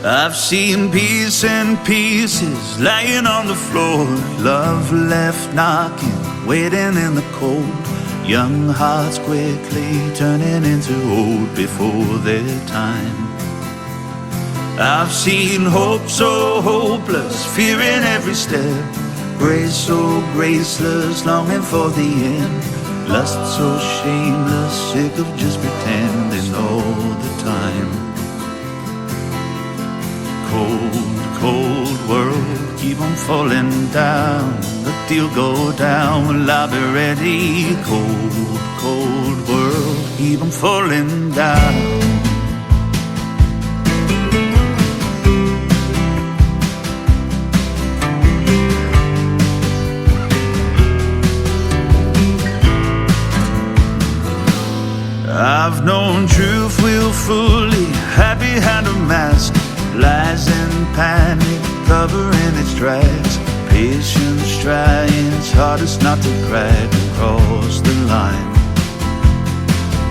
I've seen peace and pieces laying on the floor, love left knocking, waiting in the cold, young hearts quickly turning into old before their time. I've seen hope so hopeless, fear in every step, grace so graceless, longing for the end, lust so shameless, sick of just pretending all the time. Cold, cold world, keep on falling down, the deal go down, will I be ready? Cold, cold world, keep on falling down. I've known truth willfully, happy behind a mask, lies and panic covering its tracks, patience trying its hardest not to crack across the line.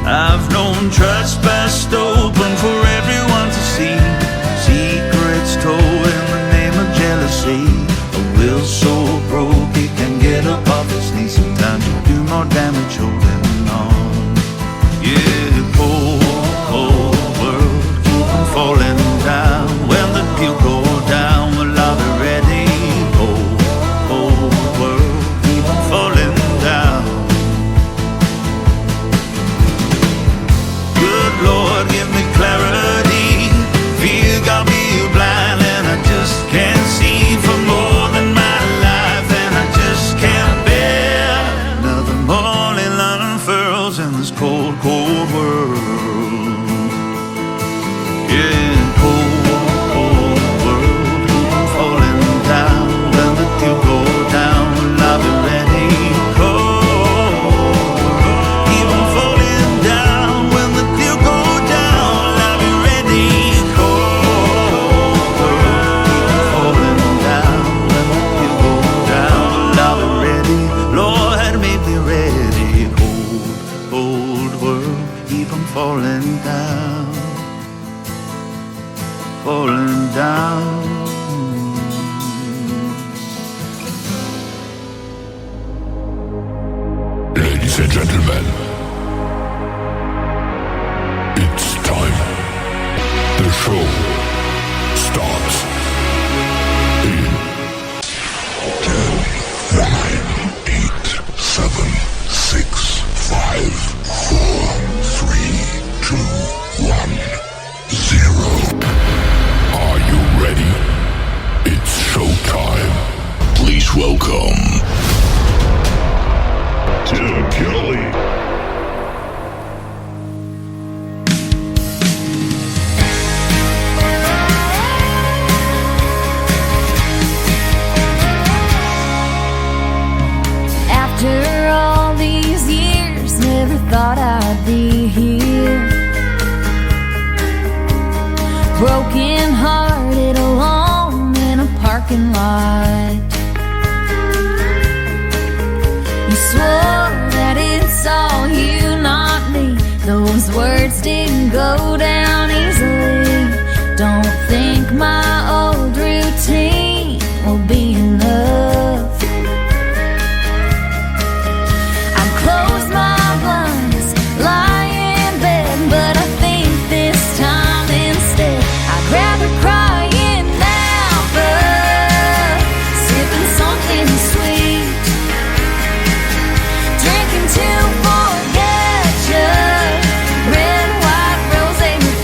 I've known trust best open for everyone to see, secrets told in the name of jealousy, a will so broke it can get up off its knees. Sometimes you do more damage holding on. Yeah, cold, cold world, keep on falling down. When the deal go down, will I be ready? Cold, cold world, keep on falling down. Good Lord, give me clarity. Fear got me blind and I just can't see for more than my life, and I just can't bear another morning unfurls in this cold, cold world. Yeah, cold, cold world, keep on falling down. When the deal go down, will I be ready? Cold, keep on falling down. When the deal go down, will I be ready? Cold world, keep on falling down. When the deal go down, will I be ready? Lord, make me ready. Cold, cold world, keep on falling down, falling down. Ladies and gentlemen, it's time. The show starts in 10, 9, 8, 7, 6, 5, 4, 3, 2, 1, 0. Are you ready? It's showtime. Please welcome Tim Kelly. After all these years, never thought I'd be here, broken hearted alone in a parking lot. You swore that it's all you, not me. Those words didn't go down easily. Don't think my old routine will be enough. I'd close my blinds, lie in bed, but I think this time instead I'd rather cry in now, but sipping something sweet, drinking to forget you, red, white, rosé with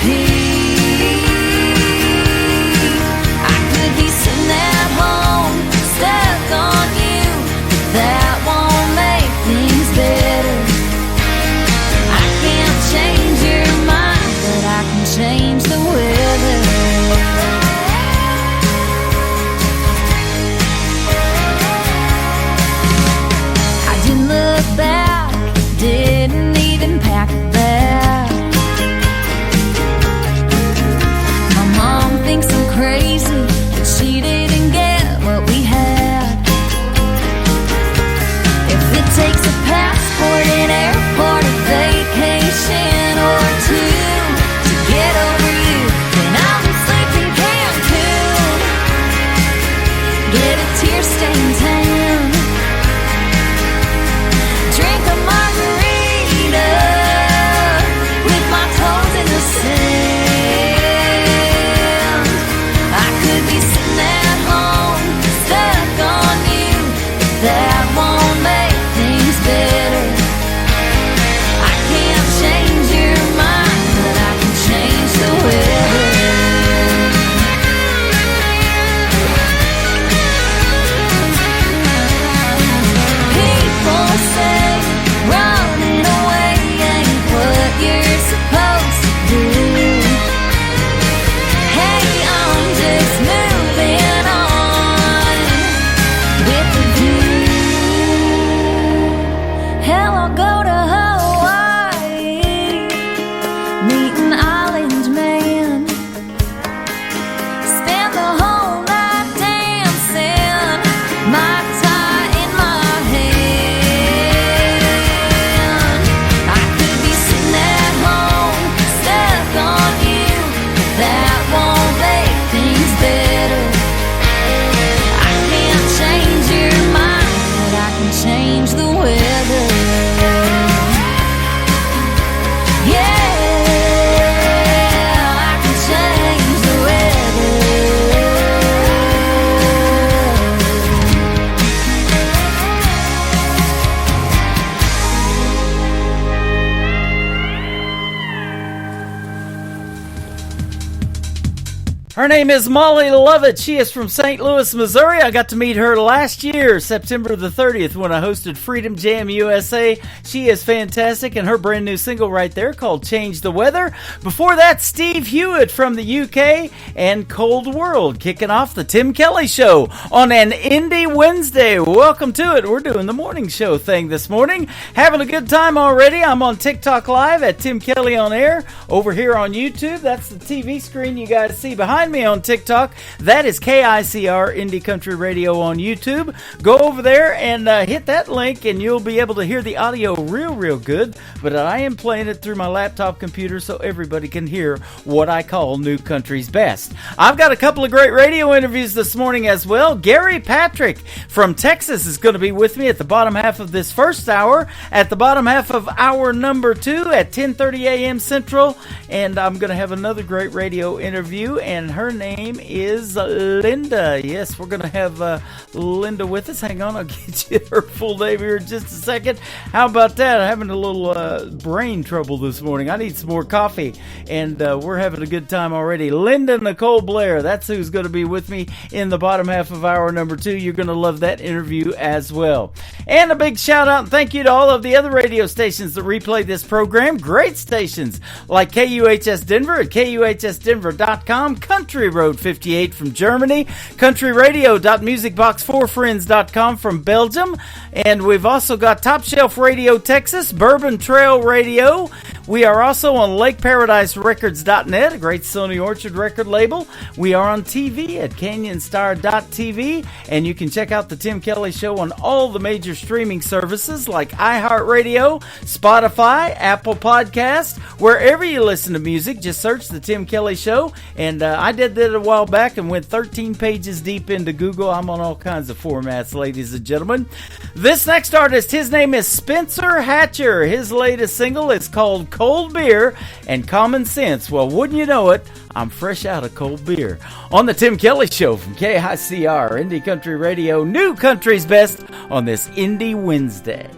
Her name is Molly Lovett. She is from St. Louis, Missouri. I got to meet her last year, September the 30th, when I hosted Freedom Jam USA. She is fantastic, and her brand new single right there called Change the Weather. Before that, Steve Hewitt from the UK and Cold World, kicking off the Tim Kelly Show on an Indie Wednesday. Welcome to it. We're doing the morning show thing this morning. Having a good time already. I'm on TikTok Live at Tim Kelly on Air. Over here on YouTube, that's the TV screen you guys see behind me on TikTok. That is KICR Indie Country Radio on YouTube. Go over there and hit that link and you'll be able to hear the audio real good, but I am playing it through my laptop computer so everybody can hear what I call New Country's Best. I've got a couple of great radio interviews this morning as well. Gary Patrick from Texas is going to be with me at the bottom half of this first hour, at the bottom half of hour number 2 at 10:30 a.m. Central, and I'm going to have another great radio interview, and her name is Linda. Yes, we're going to have Linda with us. Hang on, I'll get you her full name here in just a second. How about that? I'm having a little brain trouble this morning. I need some more coffee, and we're having a good time already. Linda Nicole Blair, that's who's going to be with me in the bottom half of hour number 2. You're going to love that interview as well. And a big shout out and thank you to all of the other radio stations that replay this program. Great stations like KUHS Denver at KUHSdenver.com, Country Road 58 from Germany, countryradio.musicbox4friends.com from Belgium, and we've also got Top Shelf Radio Texas, Bourbon Trail Radio. We are also on LakeParadiseRecords.net, a great Sony Orchard record label. We are on TV at CanyonStar.tv, and you can check out the Tim Kelly Show on all the major streaming services like iHeartRadio, Spotify, Apple Podcast, wherever you listen to music. Just search the Tim Kelly Show, and I did that a while back and went 13 pages deep into Google. I'm on all kinds of formats, ladies and gentlemen. This next artist, his name is Spencer Hatcher. His latest single is called Cold Beer and Common Sense. Well, wouldn't you know it, I'm fresh out of cold beer. On the Tim Kelly Show from KICR, Indie Country Radio, New Country's Best on this Indie Wednesday.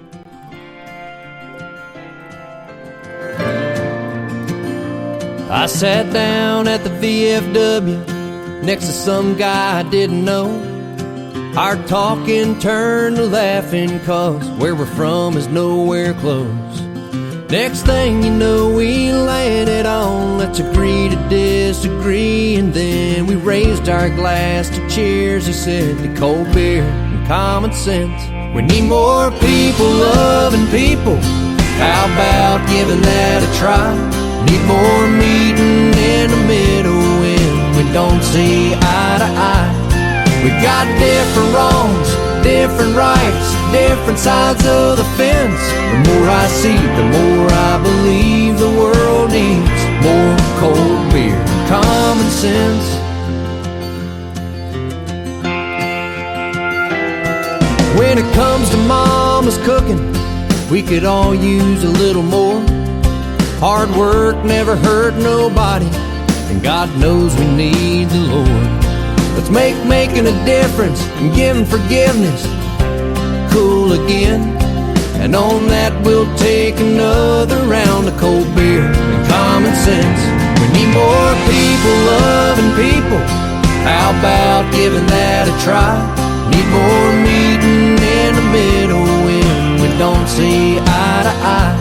I sat down at the VFW next to some guy I didn't know. Our talking turned to laughing, cause where we're from is nowhere close. Next thing you know, we landed on let's agree to disagree, and then we raised our glass to cheers. He said to cold beer and common sense. We need more people loving people. How about giving that a try? Need more meeting in the middle when we don't see eye to eye. We got different wrongs, different rights, different sides of the fence. The more I see, the more I believe the world needs more cold beer, common sense. When it comes to mama's cooking, we could all use a little more. Hard work never hurt nobody, and God knows we need the Lord. Let's make making a difference and giving forgiveness cool again. And on that we'll take another round of cold beer and common sense. We need more people loving people. How about giving that a try? Need more meeting in the middle when we don't see eye to eye.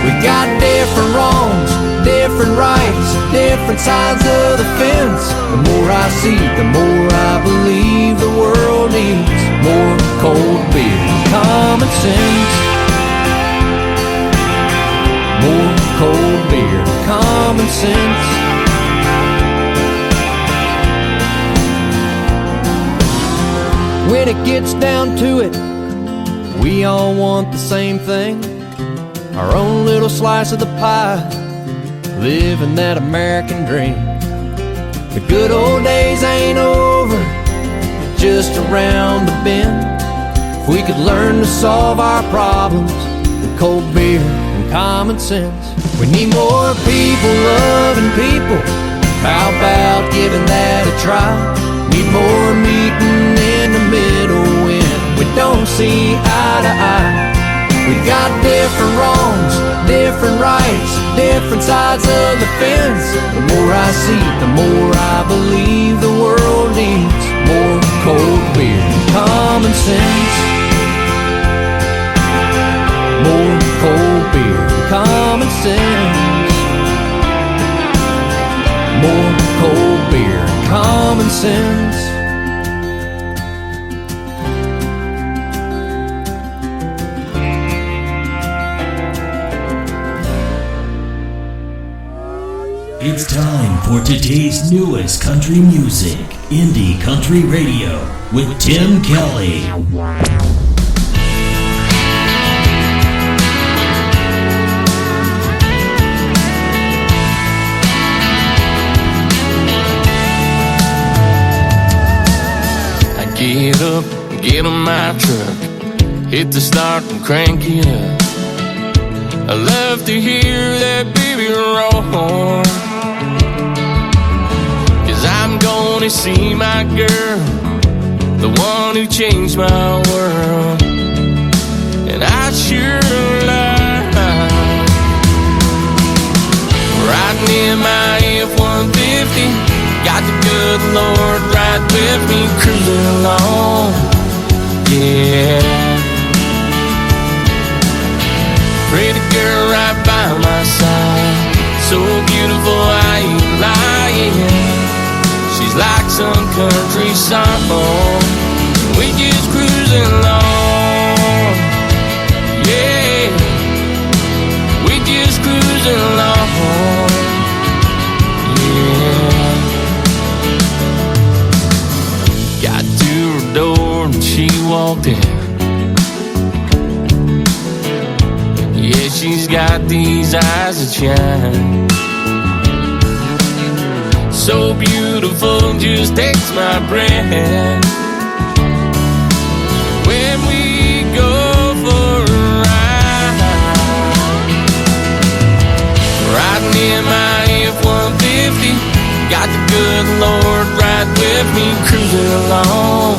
We got different wrongs, different rights, different sides of the fence. The more I see, the more I believe the world needs more cold beer, common sense. More cold beer, common sense. When it gets down to it, we all want the same thing. Our own little slice of the pie, living that American dream. The good old days ain't over, just around the bend. If we could learn to solve our problems with cold beer and common sense. We need more people loving people. How about giving that a try? Need more meeting in the middle when we don't see eye to eye. We got different wrongs, different rights, different sides of the fence. The more I see, the more I believe common sense. It's time for today's newest country music, Indie Country Radio, with Tim Kelly. I get up, get on my truck, hit the start and crank it up. I love to hear that baby roar, 'cause I'm gonna see my girl, the one who changed my world. And I sure love riding in my F-150. Got the good Lord right with me, cruising along. Yeah, pretty girl right by my side, so beautiful I ain't lying. She's like some country song, we just cruising along. Yeah, we just cruising along. Yeah, got to her door and she walked in. Yeah, she's got these eyes that shine, so beautiful, just takes my breath. When we go for a ride, riding in my F-150, got the good Lord right with me, cruising along.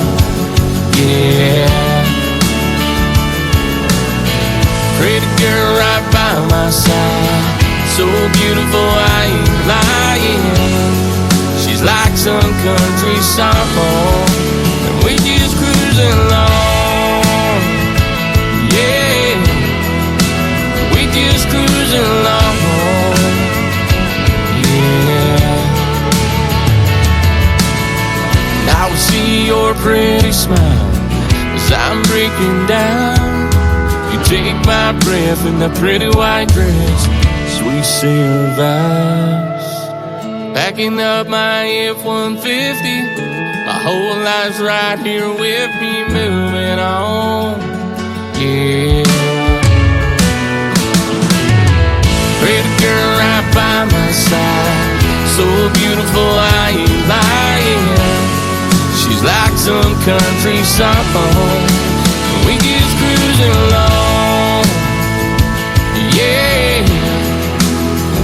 Yeah, pretty girl right by my side, so beautiful I ain't lying. She's like some country song, and we just cruising along. Yeah, we just cruising along. Yeah, now I see your pretty smile as I'm breaking down. You take my breath in that pretty white dress, sweet Sierra vibes. Packing up my F-150, my whole life's right here with me, moving on. Yeah, pretty girl right by my side, so beautiful I ain't lying. She's like some country song, we just cruising along. Yeah,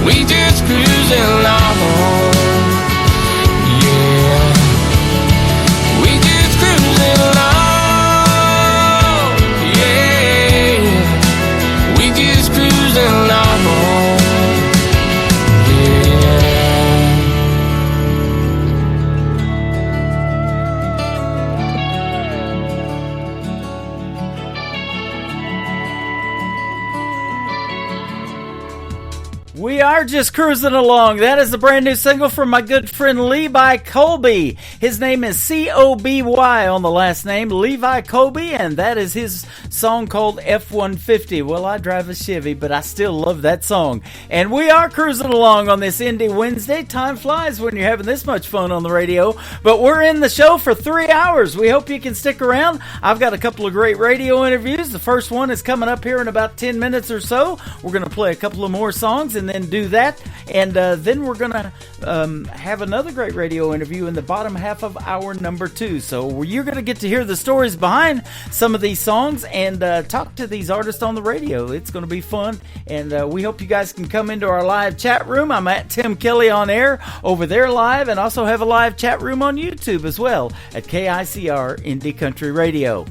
we just cruising along. Yeah, we just cruising along. Yeah, we just cruising along. Yeah. We are just cruising along. That is the brand new single from my good friend Levi Colby. His name is C-O-B-Y on the last name, Levi Colby, and that is his song called F-150. Well, I drive a Chevy, but I still love that song. And we are cruising along on this Indie Wednesday. Time flies when you're having this much fun on the radio, but we're in the show for 3 hours. We hope you can stick around. I've got a couple of great radio interviews. The first one is coming up here in about 10 minutes or so. We're going to play a couple of more songs and then do that, and then we're gonna have another great radio interview in the bottom half of hour number 2. So you're gonna get to hear the stories behind some of these songs and talk to these artists on the radio. It's gonna be fun, and we hope you guys can come into our live chat room. I'm at Tim Kelly on air over there live, and also have a live chat room on YouTube as well at KICR Indie Country Radio.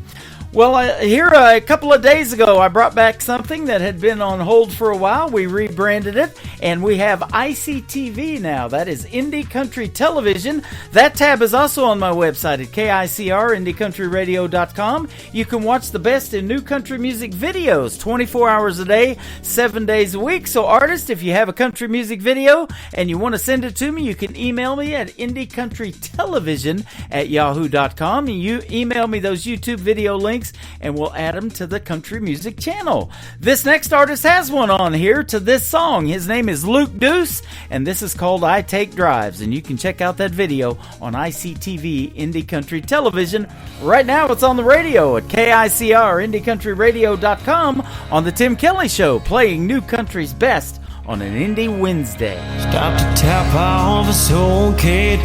Well, here a couple of days ago, I brought back something that had been on hold for a while. We rebranded it, and we have ICTV now. That is Indie Country Television. That tab is also on my website at KICR, IndieCountryRadio.com. You can watch the best in new country music videos 24 hours a day, 7 days a week. So, artists, if you have a country music video and you want to send it to me, you can email me at IndieCountryTelevision@yahoo.com. You email me those YouTube video links, and we'll add them to the country music channel. This next artist has one on here to this song. His name is Luke Deuce, and this is called I Take Drives, and you can check out that video on ICTV Indie Country Television. Right now it's on the radio at KICR, IndieCountryRadio.com on the Tim Kelly Show, playing new country's best on an Indie Wednesday. Stop to tap off a soul K20,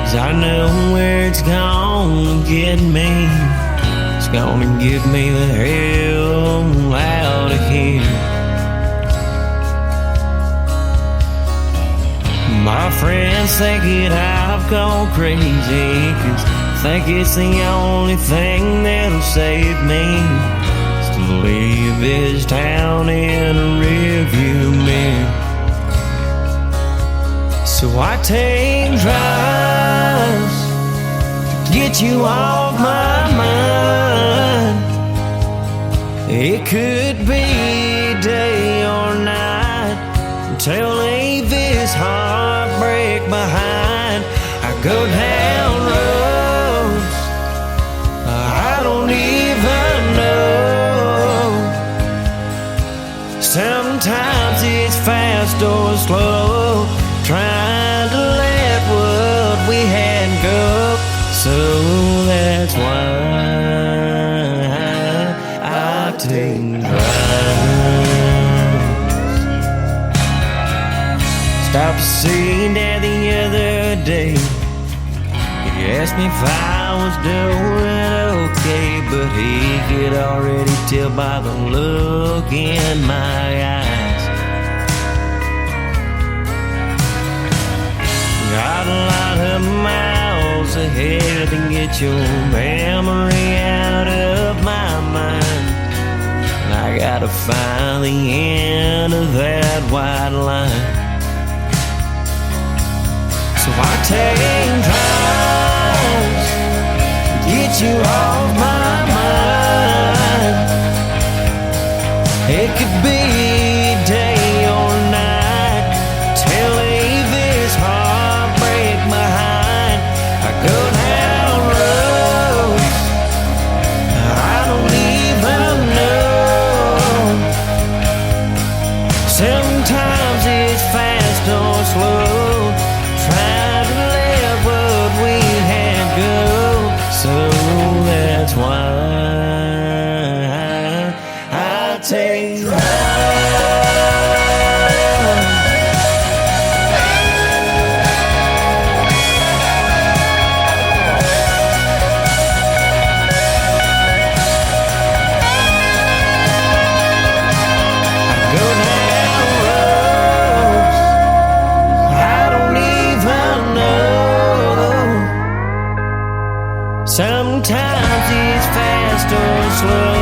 'cause I know where it's gonna get me. It's gonna get me the hell out of here. My friends think that I've gone crazy, 'cause think it's the only thing that'll save me, is to leave this town in a rearview mirror. So I take drives to get you off my mind. It could be day or night until leave this heartbreak behind. I go down roads I don't even know. Sometimes it's fast or slow, trying to let what we had go. So that's why I take drives. Stopped to see Dad the other day. He asked me if I was doing okay, but he could already tell by the look in my eyes. Got a lot of miles ahead to get your memory out of my mind. And I gotta find the end of that white line. So I take drives to get you off my mind. It could be day or night till leave this heartbreak behind. I go down roads I don't even know. Sometimes it's fast or slow, trying to let what we had go. So that's why I take sometimes it's fast or slow,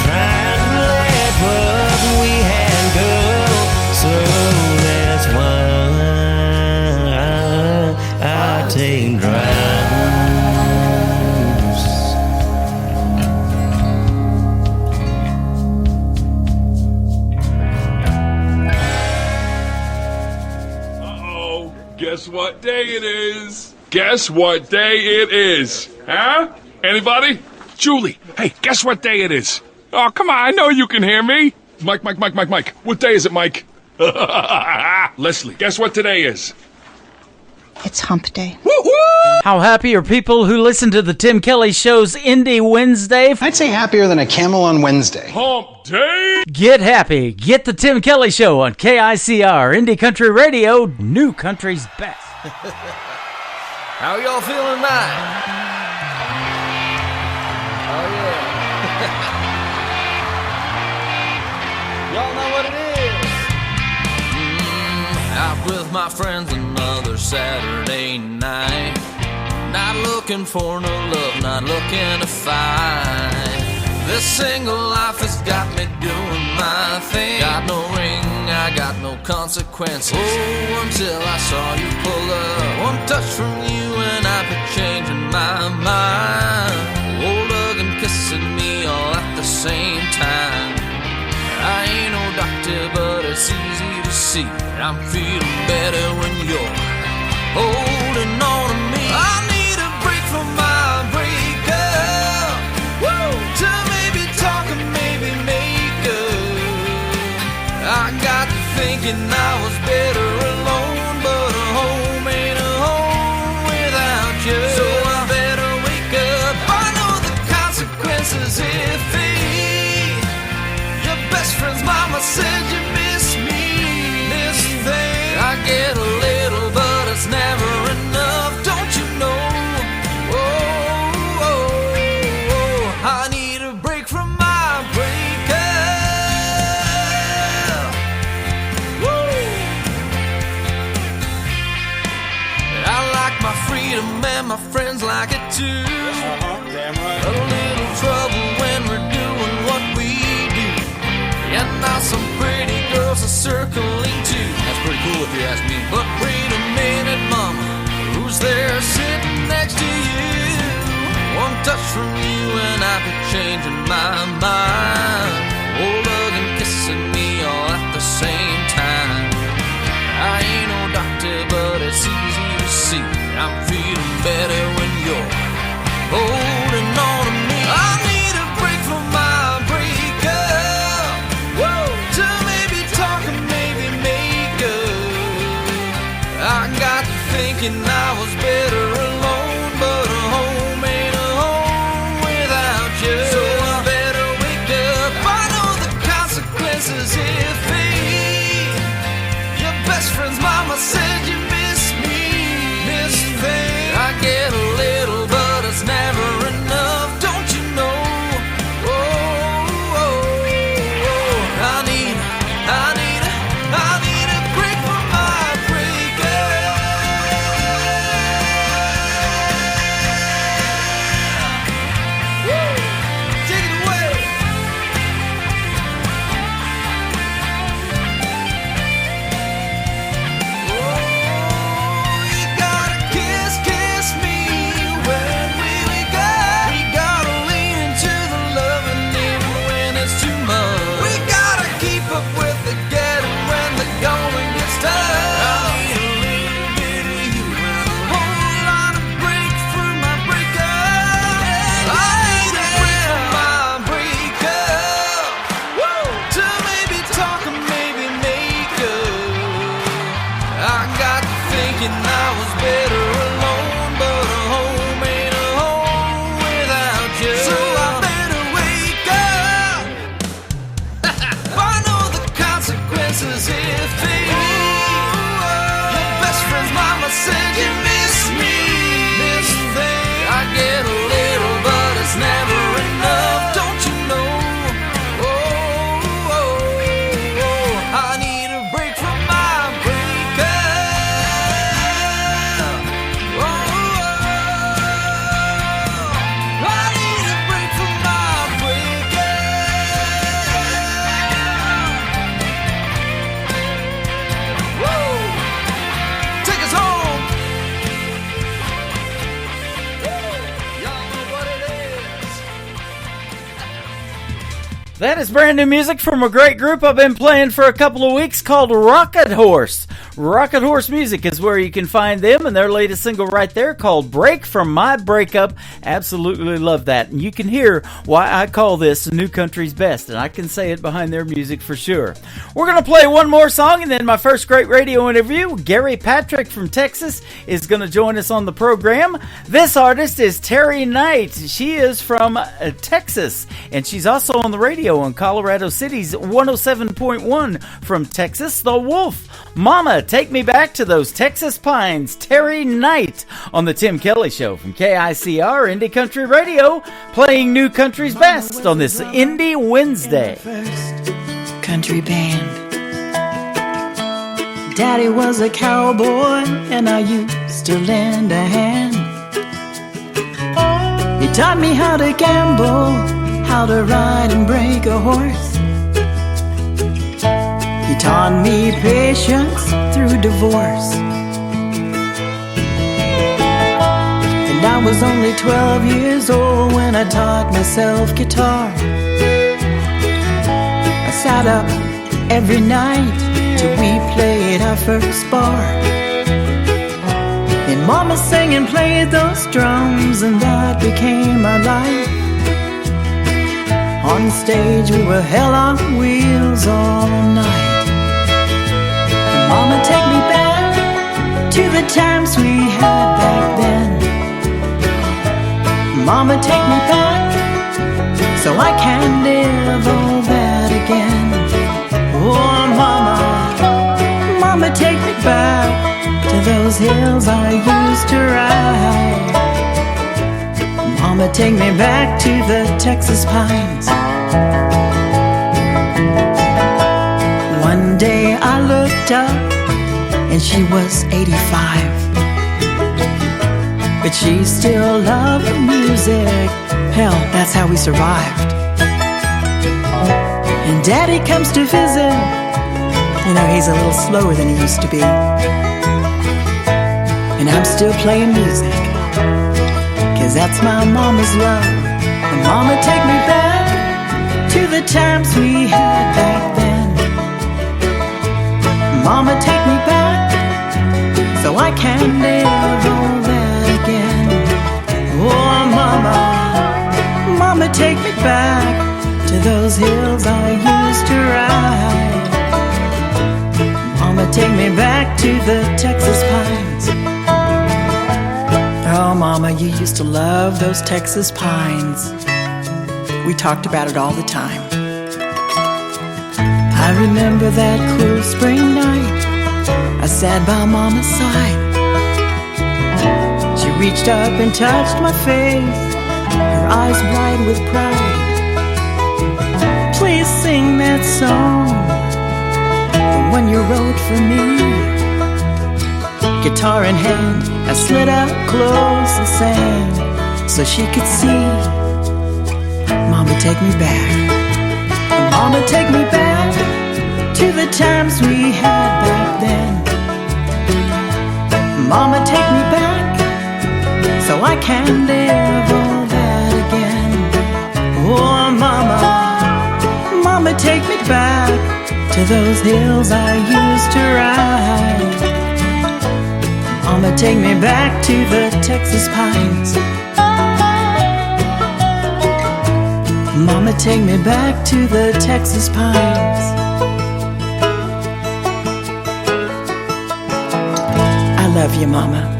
trying to let what we had go. So that's why I take drives. Uh-oh. Guess what day it is? Guess what day it is? Huh? Anybody? Julie, hey, guess what day it is? Oh, come on, I know you can hear me. Mike. What day is it, Mike? Leslie, guess what today is? It's hump day. Woo-hoo! How happy are people who listen to the Tim Kelly Show's Indie Wednesday? I'd say happier than a camel on Wednesday. Hump day! Get happy. Get the Tim Kelly Show on KICR, Indie Country Radio, new country's best. How y'all feeling tonight? Oh, yeah. Y'all know what it is. Out with my friends another Saturday night. Not looking looking for no love, not looking to find. This single life has got me doing my thing. Got no ring, I got no consequences. Oh, until I saw you pull up. One touch from you and I've been changing my mind. Oh, hugging, kissing me all at the same time. I ain't no doctor, but it's easy to see I'm feeling better when you're holding on to me. I need a break from my breakup. Woo! To maybe talk and maybe make up. I got to thinking I was better alone, but a home ain't a home without you. So I better wake up. I know the consequences if your best friend's mama said you miss me. This thing I get a little, but it's never enough. Don't you know? I need a break from my breakup. Woo! I like my freedom and my friends like it too. Damn right. A little trouble when we're doing what we do. And now some pretty girls are circling too. That's pretty cool if you ask me. But wait a minute, mama, who's there sitting next to you? One touch from you and I've been changing my mind. Oh, hugging, kissing me all at the same time. I ain't no doctor, but it's easy to see I'm feeling better when you're holding on to me. I need a break from my breakup. Woo! To maybe talk and maybe make up. I got to thinking I was better alone, but a home ain't a home without you. So I better wake up. I know the consequences if your best friend's mama said you miss me. This thing I get a little, but it's never enough. Don't you know? I need a break from my breakup. Woo! Take it away. Oh, you gotta kiss me when we wake up. We gotta lean into the loving even when it's too much. We gotta keep up with the getting when the going gets tough. I need a little bit of you and a whole lot of break for my breakup. I need a break for my breakup. Woo! To maybe talk and maybe make up. I got to thinking I was better alone, but a home ain't a home without you. So I better wake up. I know the consequences if your best friend's mama said you miss me. This thing I get a little, but it's never enough. Don't you know? I need a break from my breakup. I need a break from my breakup. Woo! Take us home. Y'all know what it is. That is brand new music from a great group I've been playing for a couple of weeks called Rocket Horse. Rocket Horse Music is where you can find them, and their latest single right there called Break From My Breakup. Absolutely love that. And you can hear why I call this New Country's Best, and I can say it behind their music for sure. We're going to play one more song, and then my first great radio interview. Gary Patrick from Texas is going to join us on the program. This artist is Terry Knight. She is from Texas, and she's also on the radio in Colorado City's 107.1 from Texas, The Wolf. Mama, take me back to those Texas pines. Terry Knight on the Tim Kelly Show from KICR Indie Country Radio, playing New Country's Best on this Indie Wednesday. First country band. Daddy was a cowboy and I used to lend a hand. taught me how to gamble, how to ride and break a horse. He taught me patience through divorce. And I was only 12 years old when I taught myself guitar. I sat up every night till we played our first bar. And Mama sang and played those drums, and that became my life. On stage we were hell on wheels all night. And Mama, take me back to the times we had back then. Mama, take me back so I can live all that again. Oh, Mama, Mama, take me back to those hills I used to ride. Mama, take me back to the Texas pines. One day I looked up and she was 85, but she still loved the music. Hell, that's how we survived. And Daddy comes to visit. You know, he's a little slower than he used to be. And I'm still playing music, 'cause that's my mama's love. And Mama, take me back to the times we had back then. Mama, take me back so I can live all that again. Oh, Mama, Mama, take me back to those hills I used to ride. Mama, take me back to the Texas pines. Oh, Mama, you used to love those Texas pines. We talked about it all the time. I remember that cool spring night. I sat by Mama's side. She reached up and touched my face, her eyes bright with pride. Please sing that song, the one you wrote for me. Guitar in hand, I slid up close and sang so she could see. Mama, take me back. Mama, take me back to the times we had back then. Mama, take me back so I can live all that again. Oh, Mama, Mama, take me back to those hills I used to ride. Mama, take me back to the Texas pines. Mama, take me back to the Texas pines. I love you, Mama.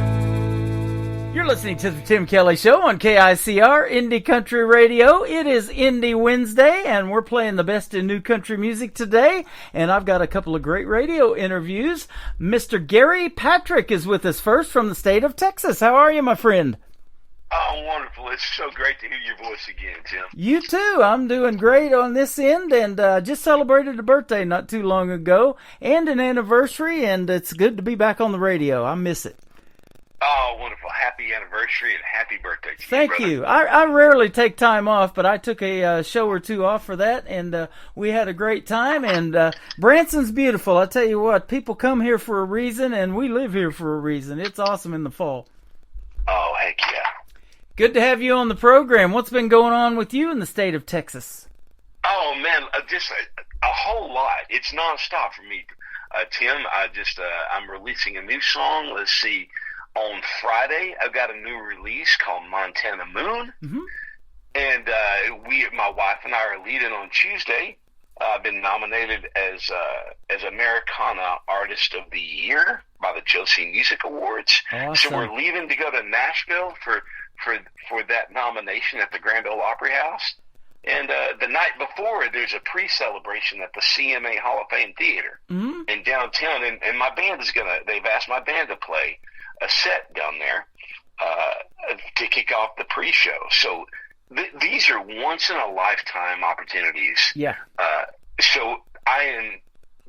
You're listening to the Tim Kelly Show on KICR Indie Country Radio. It is Indie Wednesday, and we're playing the best in new country music today. And I've got a couple of great radio interviews. Mr. Gary Patrick is with us first from the state of Texas. How are you, my friend? Oh, wonderful. It's so great to hear your voice again, Tim. You too. I'm doing great on this end, and just celebrated a birthday not too long ago and an anniversary, and it's good to be back on the radio. I miss it. Oh, wonderful. Happy anniversary and happy birthday to you, Thank brother. you. I rarely take time off, but I took a show or two off for that, and we had a great time. And Branson's beautiful. I tell you what, people come here for a reason, and we live here for a reason. It's awesome in the fall. Oh, heck yeah. Good to have you on the program. What's been going on with you in the state of Texas? Oh, man, just a whole lot. It's nonstop for me, Tim. I'm releasing a new song. Let's see. On Friday, I've got a new release called Montana Moon. Mm-hmm. And my wife and I are leading on Tuesday. I've been nominated as Americana Artist of the Year by the Josie Music Awards. Awesome. So we're leaving to go to Nashville for that nomination at the Grand Ole Opry House. And the night before, there's a pre-celebration at the CMA Hall of Fame Theater in downtown. And my band they've asked my band to play a set down there to kick off the pre-show. So these are once-in-a-lifetime opportunities. Yeah. So I am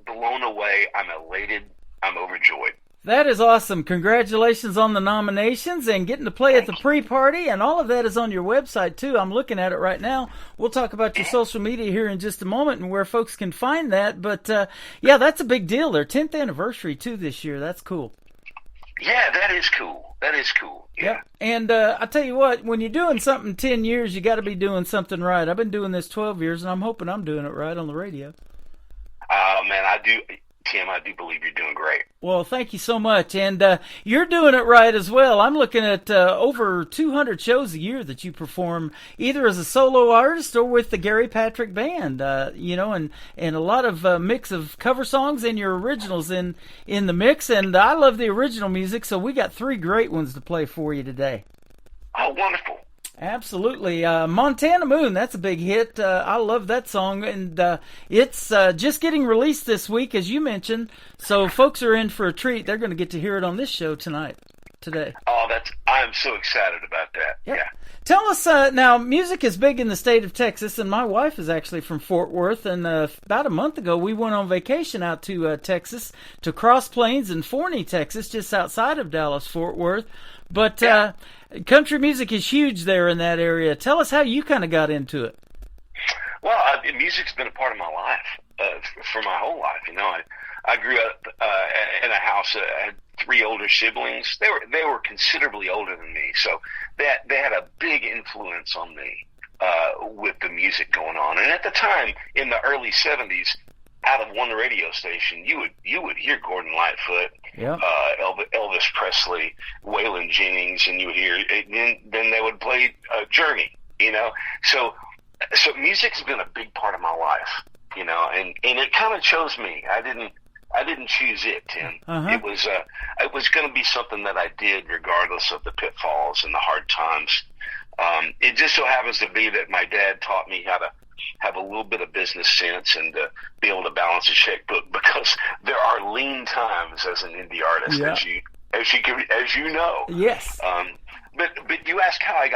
blown away. I'm elated. I'm overjoyed. That is awesome. Congratulations on the nominations and getting to play at the pre-party, and all of that is on your website, too. I'm looking at it right now. We'll talk about your social media here in just a moment and where folks can find that. But, yeah, that's a big deal. Their 10th anniversary, too, this year. That's cool. Yeah, that is cool. That is cool. Yeah. Yep. And I tell you what, when you're doing something 10 years, you got to be doing something right. I've been doing this 12 years, and I'm hoping I'm doing it right on the radio. Man, I do. Tim, I do believe you're doing great. Well, thank you so much. And you're doing it right as well. I'm looking at over 200 shows a year that you perform, either as a solo artist or with the Gary Patrick Band, and a lot of mix of cover songs and your originals in the mix. And I love the original music, so we got 3 great ones to play for you today. Oh, wonderful. Absolutely. Montana Moon, that's a big hit. I love that song, and it's just getting released this week, as you mentioned, so folks are in for a treat. They're going to get to hear it on this show today. Oh, I am so excited about that. Yep. Yeah. Tell us, now, music is big in the state of Texas, and my wife is actually from Fort Worth, and about a month ago, we went on vacation out to Texas, to Cross Plains in Forney, Texas, just outside of Dallas-Fort Worth. But country music is huge there in that area. Tell us how you kind of got into it. Well, music's been a part of my life for my whole life. I grew up in a house. I had 3 older siblings. They were considerably older than me, so they had a big influence on me with the music going on. And at the time, in the early 70s, out of one radio station, you would hear Gordon Lightfoot, Elvis Presley, Waylon Jennings, and you would hear. Then they would play Journey. So music's been a big part of my life. And it kind of chose me. I didn't choose it, Tim. It was going to be something that I did regardless of the pitfalls and the hard times. It just so happens to be that my dad taught me how to have a little bit of business sense and be able to balance a checkbook, because there are lean times as an indie artist, as you know. Yes. But you ask how I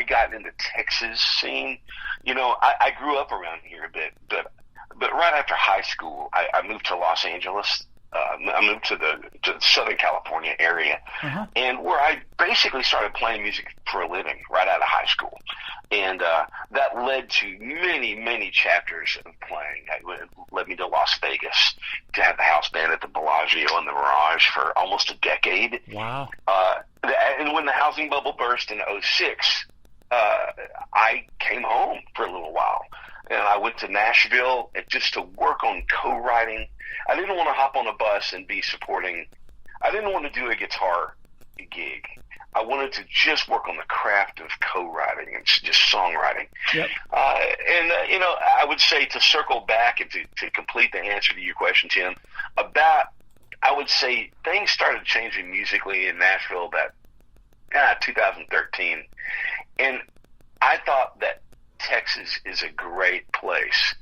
got into Texas scene. I grew up around here a bit, but right after high school, I moved to Los Angeles. I moved to the Southern California area, and where I basically started playing music for a living right out of high school. And that led to many, many chapters of playing. It led me to Las Vegas to have the house band at the Bellagio and the Mirage for almost a decade. Wow. And when the housing bubble burst in 2006, I came home for a little while. And I went to Nashville just to work on co-writing. I didn't want to hop on a bus and be supporting. I didn't want to do a guitar gig. I wanted to just work on the craft of co-writing and just songwriting. Yep. I would say, to circle back and to complete the answer to your question, Tim, I would say things started changing musically in Nashville about 2013. And I thought that Texas is a great place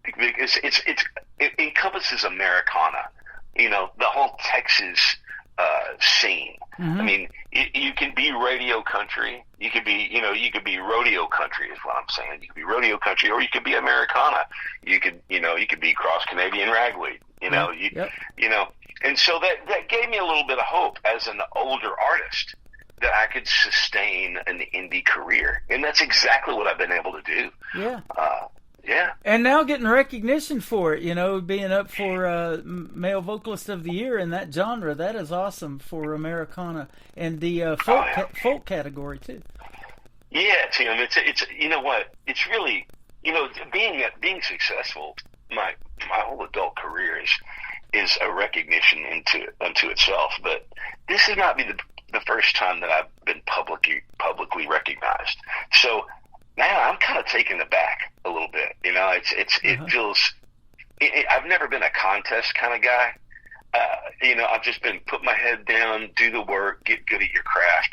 because it encompasses Americana, the whole Texas scene. I mean, you can be radio country, you could be rodeo country is what I'm saying. You could be rodeo country, or you could be Americana. You could be cross Canadian ragweed. And so that gave me a little bit of hope as an older artist, that I could sustain an indie career. And that's exactly what I've been able to do. Yeah. Yeah. And now getting recognition for it, being up for Male Vocalist of the Year in that genre. That is awesome for Americana and the folk category, too. Yeah, Tim. It's you know what? It's really, being successful, my whole adult career is a recognition unto itself. But this is not the first time that I've been publicly recognized. So now I'm kind of taken aback a little bit. It feels. I've never been a contest kind of guy. I've just been put my head down, do the work, get good at your craft.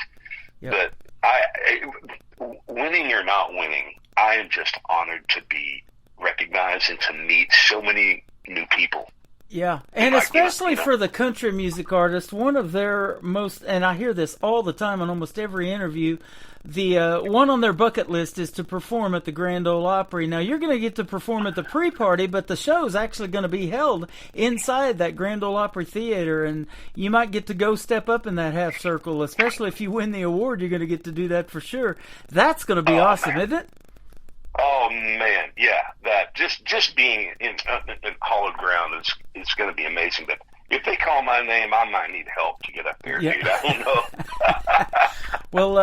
Yep. But winning or not winning, I am just honored to be recognized and to meet so many new people. Yeah, and especially for the country music artist, one of their most, and I hear this all the time in almost every interview, the one on their bucket list is to perform at the Grand Ole Opry. Now, you're going to get to perform at the pre-party, but the show's actually going to be held inside that Grand Ole Opry Theater, and you might get to go step up in that half circle, especially if you win the award. You're going to get to do that for sure. That's going to be awesome, isn't it? Oh man, yeah. That just being in hallowed ground is going to be amazing. But if they call my name, I might need help to get up there, dude. I don't know. Well,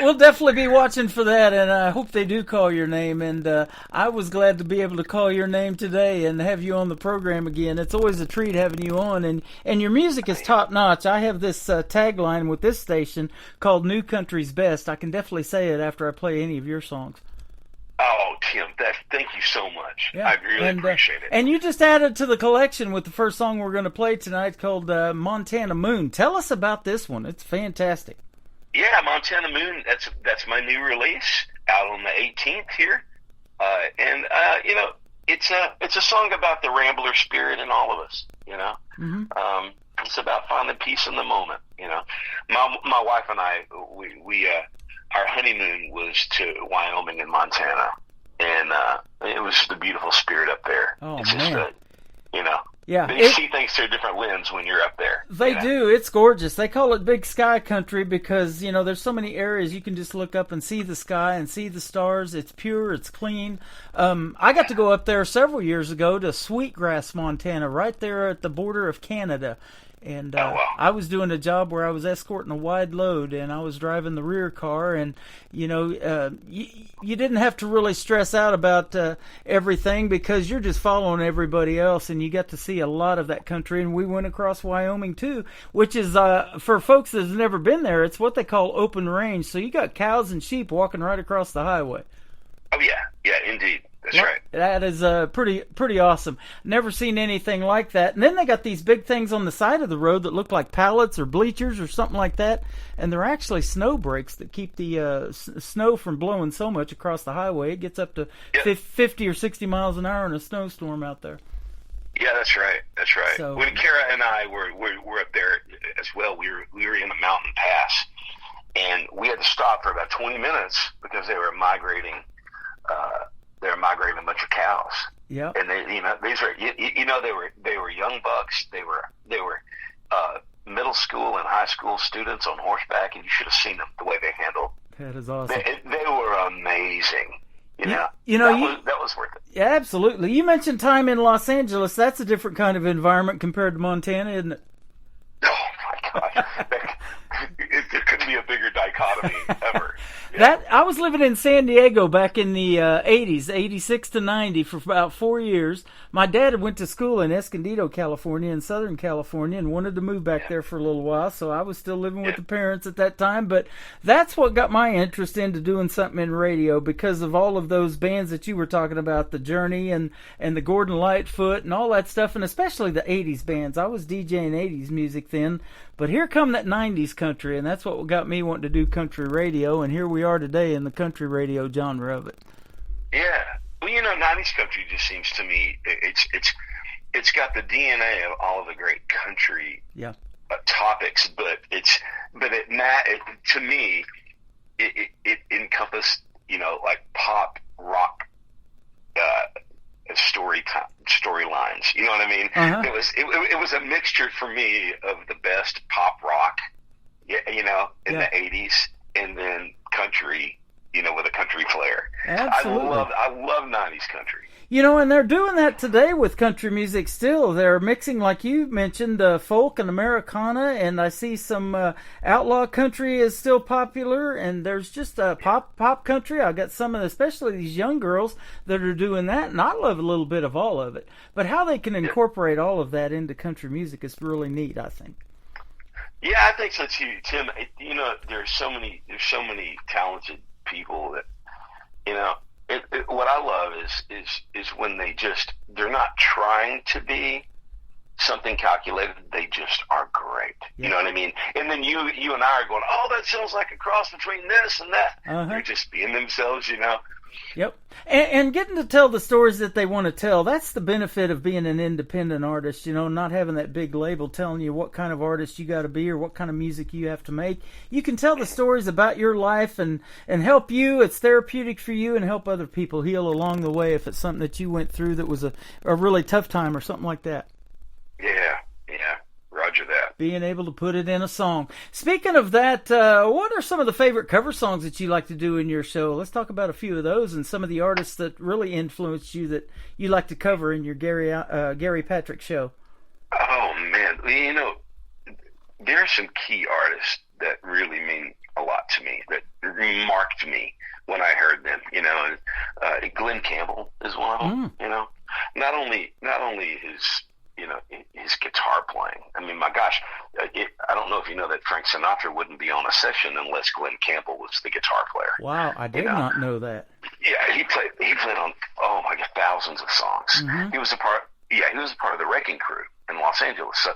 we'll definitely be watching for that, and I hope they do call your name. And I was glad to be able to call your name today and have you on the program again. It's always a treat having you on, and your music is top notch. I have this tagline with this station called "New Country's Best." I can definitely say it after I play any of your songs. Oh, Tim, thank you so much. Yeah. I really appreciate it. And you just added to the collection with the first song we're going to play tonight called Montana Moon. Tell us about this one. It's fantastic. Yeah, Montana Moon, that's my new release out on the 18th here. You know, it's a song about the Rambler spirit in all of us, you know. Mm-hmm. It's about finding peace in the moment, you know. My wife and I, we our honeymoon was to Wyoming and Montana, and it was just a beautiful spirit up there. Oh, it's man. just you know, yeah, they see things through a different lens when you're up there. They do. It's gorgeous. They call it Big Sky Country because, you know, there's so many areas you can just look up and see the sky and see the stars. It's pure. It's clean. I got to go up there several years ago to Sweetgrass, Montana, right there at the border of Canada. And I was doing a job where I was escorting a wide load, and I was driving the rear car, and, you know, you didn't have to really stress out about everything because you're just following everybody else, and you got to see a lot of that country. And we went across Wyoming, too, which is, for folks that have never been there, it's what they call open range. So you got cows and sheep walking right across the highway. Oh, yeah. Yeah, indeed. That's right. That is pretty awesome. Never seen anything like that. And then they got these big things on the side of the road that look like pallets or bleachers or something like that. And they're actually snow brakes that keep the snow from blowing so much across the highway. It gets up to 50 or 60 miles an hour in a snowstorm out there. Yeah, that's right. That's right. So, when Kara and I were up there as well, we were in a mountain pass, and we had to stop for about 20 minutes because they were migrating. They were migrating a bunch of cows. Yeah. And they, you know, these are, you know, they were young bucks. They were middle school and high school students on horseback, and you should have seen them the way they handled. That is awesome. They were amazing. You know, that was worth it. Yeah, absolutely. You mentioned time in Los Angeles. That's a different kind of environment compared to Montana, isn't it? Oh my God. There couldn't be a bigger dichotomy ever. That I was living in San Diego back in the 80s, 86 to 90 for about 4 years. My dad went to school in Escondido, California, in Southern California, and wanted to move back there for a little while, so I was still living with the parents at that time. But that's what got my interest into doing something in radio, because of all of those bands that you were talking about, the Journey and the Gordon Lightfoot and all that stuff, and especially the 80s bands. I was DJing 80s music then, but here come that 90s country, and that's what got me wanting to do country radio, and here we are today in the country radio genre of it. Yeah. Well, you know, 90s country just seems to me, it's got the DNA of all of the great country topics, but to me, it encompassed, you know, like pop, rock, storylines. You know what I mean? Uh-huh. It was a mixture for me of the best pop rock, you know, in the 80s, and then country, you know, with a country flair. Absolutely. I love 90s country. You know, and they're doing that today with country music still. They're mixing, like you mentioned, folk and Americana, and I see some outlaw country is still popular, and there's just pop country. I got some of especially these young girls that are doing that, and I love a little bit of all of it. But how they can incorporate all of that into country music is really neat, I think. Yeah, I think so too, Tim. You know, there's so many talented people that, you know, what I love is when they're not trying to be something calculated. They just are great. Yeah. You know what I mean? And then you and I are going, oh, that sounds like a cross between this and that. Uh-huh. They're just being themselves, you know. Yep. And getting to tell the stories that they want to tell, that's the benefit of being an independent artist, not having that big label telling you what kind of artist you got to be or what kind of music you have to make. You can tell the stories about your life and help you. It's therapeutic for you and help other people heal along the way if it's something that you went through that was a really tough time or something like that. Yeah. Roger that. Being able to put it in a song. Speaking of that, what are some of the favorite cover songs that you like to do in your show? Let's talk about a few of those and some of the artists that really influenced you that you like to cover in your Gary Patrick show. Oh, man. There are some key artists that really mean a lot to me, that marked me when I heard them. Glenn Campbell is one of them, Not only his guitar playing. I mean, my gosh, I don't know if you know that Frank Sinatra wouldn't be on a session unless Glenn Campbell was the guitar player. Wow, I did not know that. Yeah, he played on thousands of songs. Mm-hmm. He was a part of the Wrecking Crew in Los Angeles. So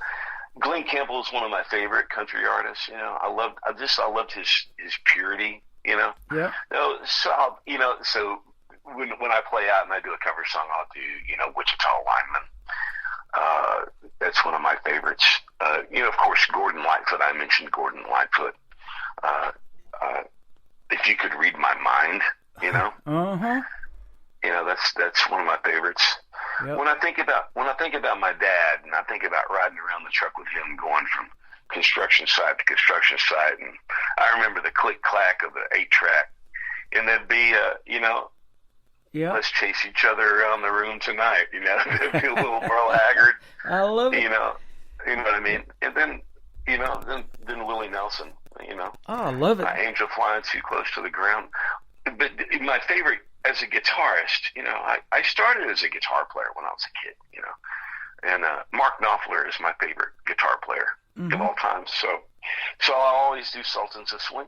Glenn Campbell is one of my favorite country artists. I loved his purity. Yeah. So when I play out and I do a cover song, I'll do Wichita Lineman. That's one of my favorites. Of course, Gordon Lightfoot. I mentioned Gordon Lightfoot. If You Could Read My Mind, Uh-huh. That's one of my favorites. Yep. When I think about my dad, and I think about riding around the truck with him, going from construction site to construction site, and I remember the click clack of the 8-track, and there'd be yeah. Let's chase each other around the room tonight. It'd be a little Merle Haggard. I love it. You know what I mean? And then Willie Nelson. Oh, I love it. Angel Flying Too Close to the Ground. But my favorite as a guitarist, I started as a guitar player when I was a kid. And Mark Knopfler is my favorite guitar player of all time. So I'll always do Sultans of Swing.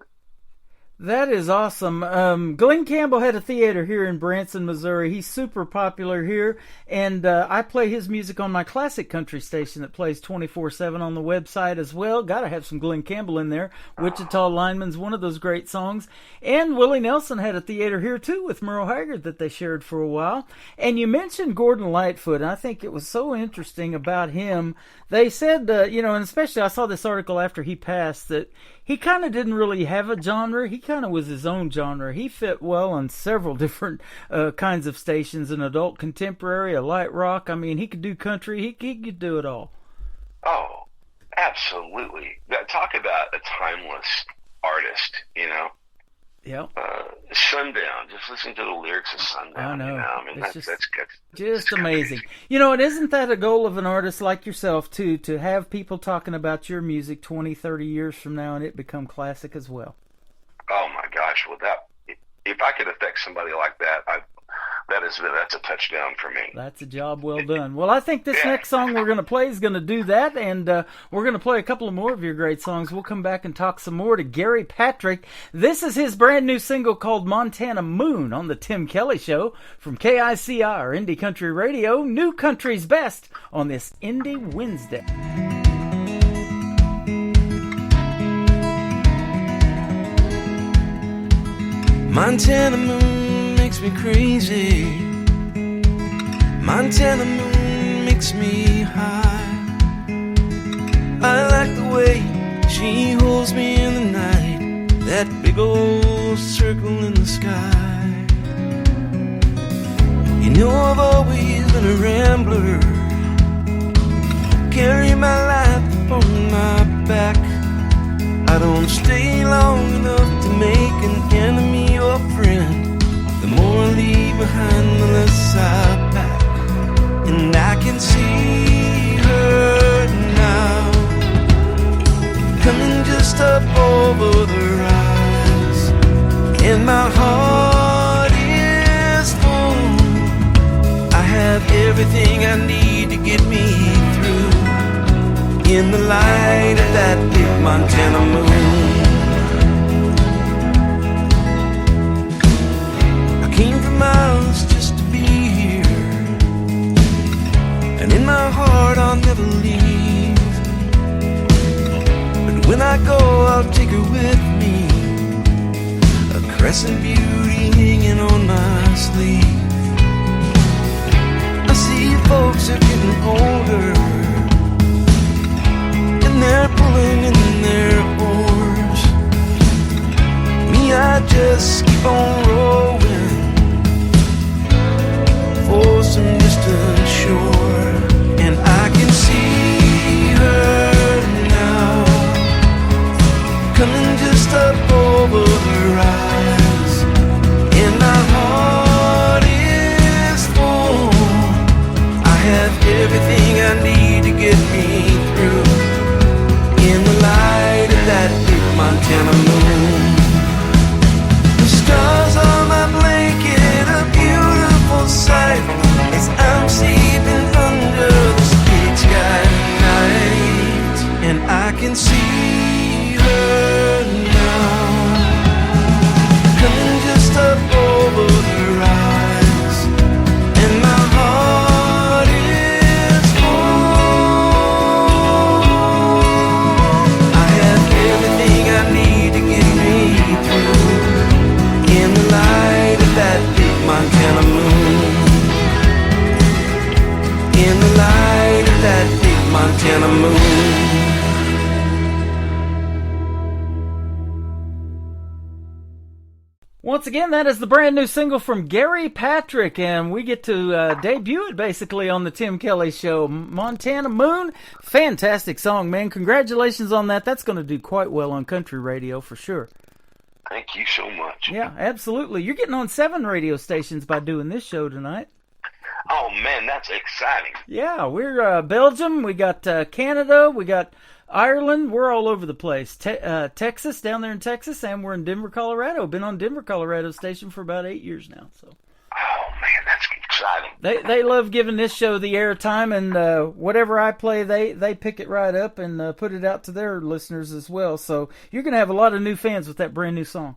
That is awesome. Glenn Campbell had a theater here in Branson, Missouri. He's super popular here, and I play his music on my classic country station that plays 24/7 on the website as well. Got to have some Glenn Campbell in there. Wichita Lineman's one of those great songs. And Willie Nelson had a theater here too with Merle Haggard that they shared for a while. And you mentioned Gordon Lightfoot, and I think it was so interesting about him. They said, and especially I saw this article after he passed, that he kind of didn't really have a genre. He kind of was his own genre. He fit well on several different kinds of stations, an adult contemporary, a light rock. I mean, he could do country. He could do it all. Oh, absolutely. Talk about a timeless artist, Yeah. Sundown. Just listen to the lyrics of Sundown. I know. I mean, that's good. Just amazing. And isn't that a goal of an artist like yourself, too, to have people talking about your music 20, 30 years from now and it become classic as well? Oh, my gosh. Well, if I could affect somebody like that, that's a touchdown for me. That's a job well done. Well, I think this next song we're going to play is going to do that, and we're going to play a couple of more of your great songs. We'll come back and talk some more to Gary Patrick. This is his brand new single called Montana Moon on the Tim Kelly Show from KICR Indie Country Radio, New Country's Best on this Indie Wednesday. Montana Moon makes me crazy. Montana Moon makes me high. I like the way she holds me in the night, that big old circle in the sky. I've always been a rambler, carry my life upon my back. I don't stay long enough to make an enemy or friend. The more I leave behind, the less I pack. And I can see her now, coming just up over the rise. And my heart is full. I have everything I need to get me through, in the light of that big Montana moon. I came from miles just to be here, and in my heart I'll never leave. But when I go, I'll take her with me, a crescent beauty hanging on my must leave. I see folks are getting older, and they're pulling in their oars. Me, I just keep on rowing for some distant shore. And I can see her now, coming just up over the rise, and my heart is full. I have everything I need to get me through. In the light of that big Montana moon, the stars are my blanket, a beautiful sight, as I'm sleeping under the street sky tonight. And I can see her now, coming just up over the rise, and my heart is full. I have everything I need to get me through. In the light of that big Montana moon, in the light of that big Montana moon. Once again, that is the brand new single from Gary Patrick, and we get to debut it basically on the Tim Kelly Show. Montana Moon, fantastic song, man. Congratulations on that. That's going to do quite well on country radio for sure. Thank you so much. Yeah, absolutely. You're getting on 7 radio stations by doing this show tonight. Oh, man, that's exciting. Yeah, we're Belgium, we got Canada, we got Ireland, we're all over the place. Texas, down there in Texas, and we're in Denver, Colorado. Been on Denver, Colorado station for about 8 years now. So. Oh, man, that's exciting. They love giving this show the airtime, and whatever I play, they pick it right up and put it out to their listeners as well. So you're going to have a lot of new fans with that brand new song.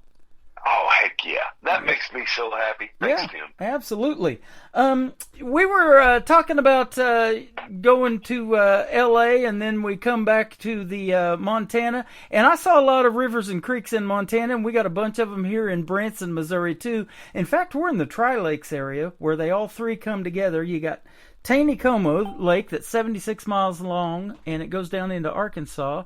Oh, heck yeah. That makes me so happy. Thanks, Tim. Absolutely. We were talking about going to L.A., and then we come back to the Montana. And I saw a lot of rivers and creeks in Montana, and we got a bunch of them here in Branson, Missouri, too. In fact, we're in the Tri-Lakes area where they all three come together. You got Taneycomo Lake that's 76 miles long, and it goes down into Arkansas.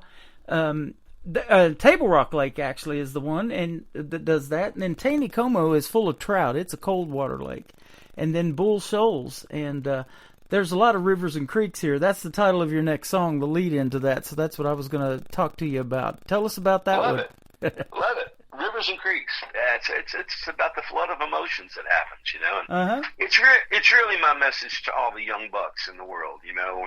Table Rock Lake actually is the one and that does that, and then Taneycomo is full of trout. It's a cold water lake, and then Bull Shoals, and there's a lot of rivers and creeks here. That's the title of your next song, the lead into that. So that's what I was going to talk to you about. Tell us about that. Love it. Love it. Rivers and creeks. It's about the flood of emotions that happens, you know. And it's really my message to all the young bucks in the world, you know,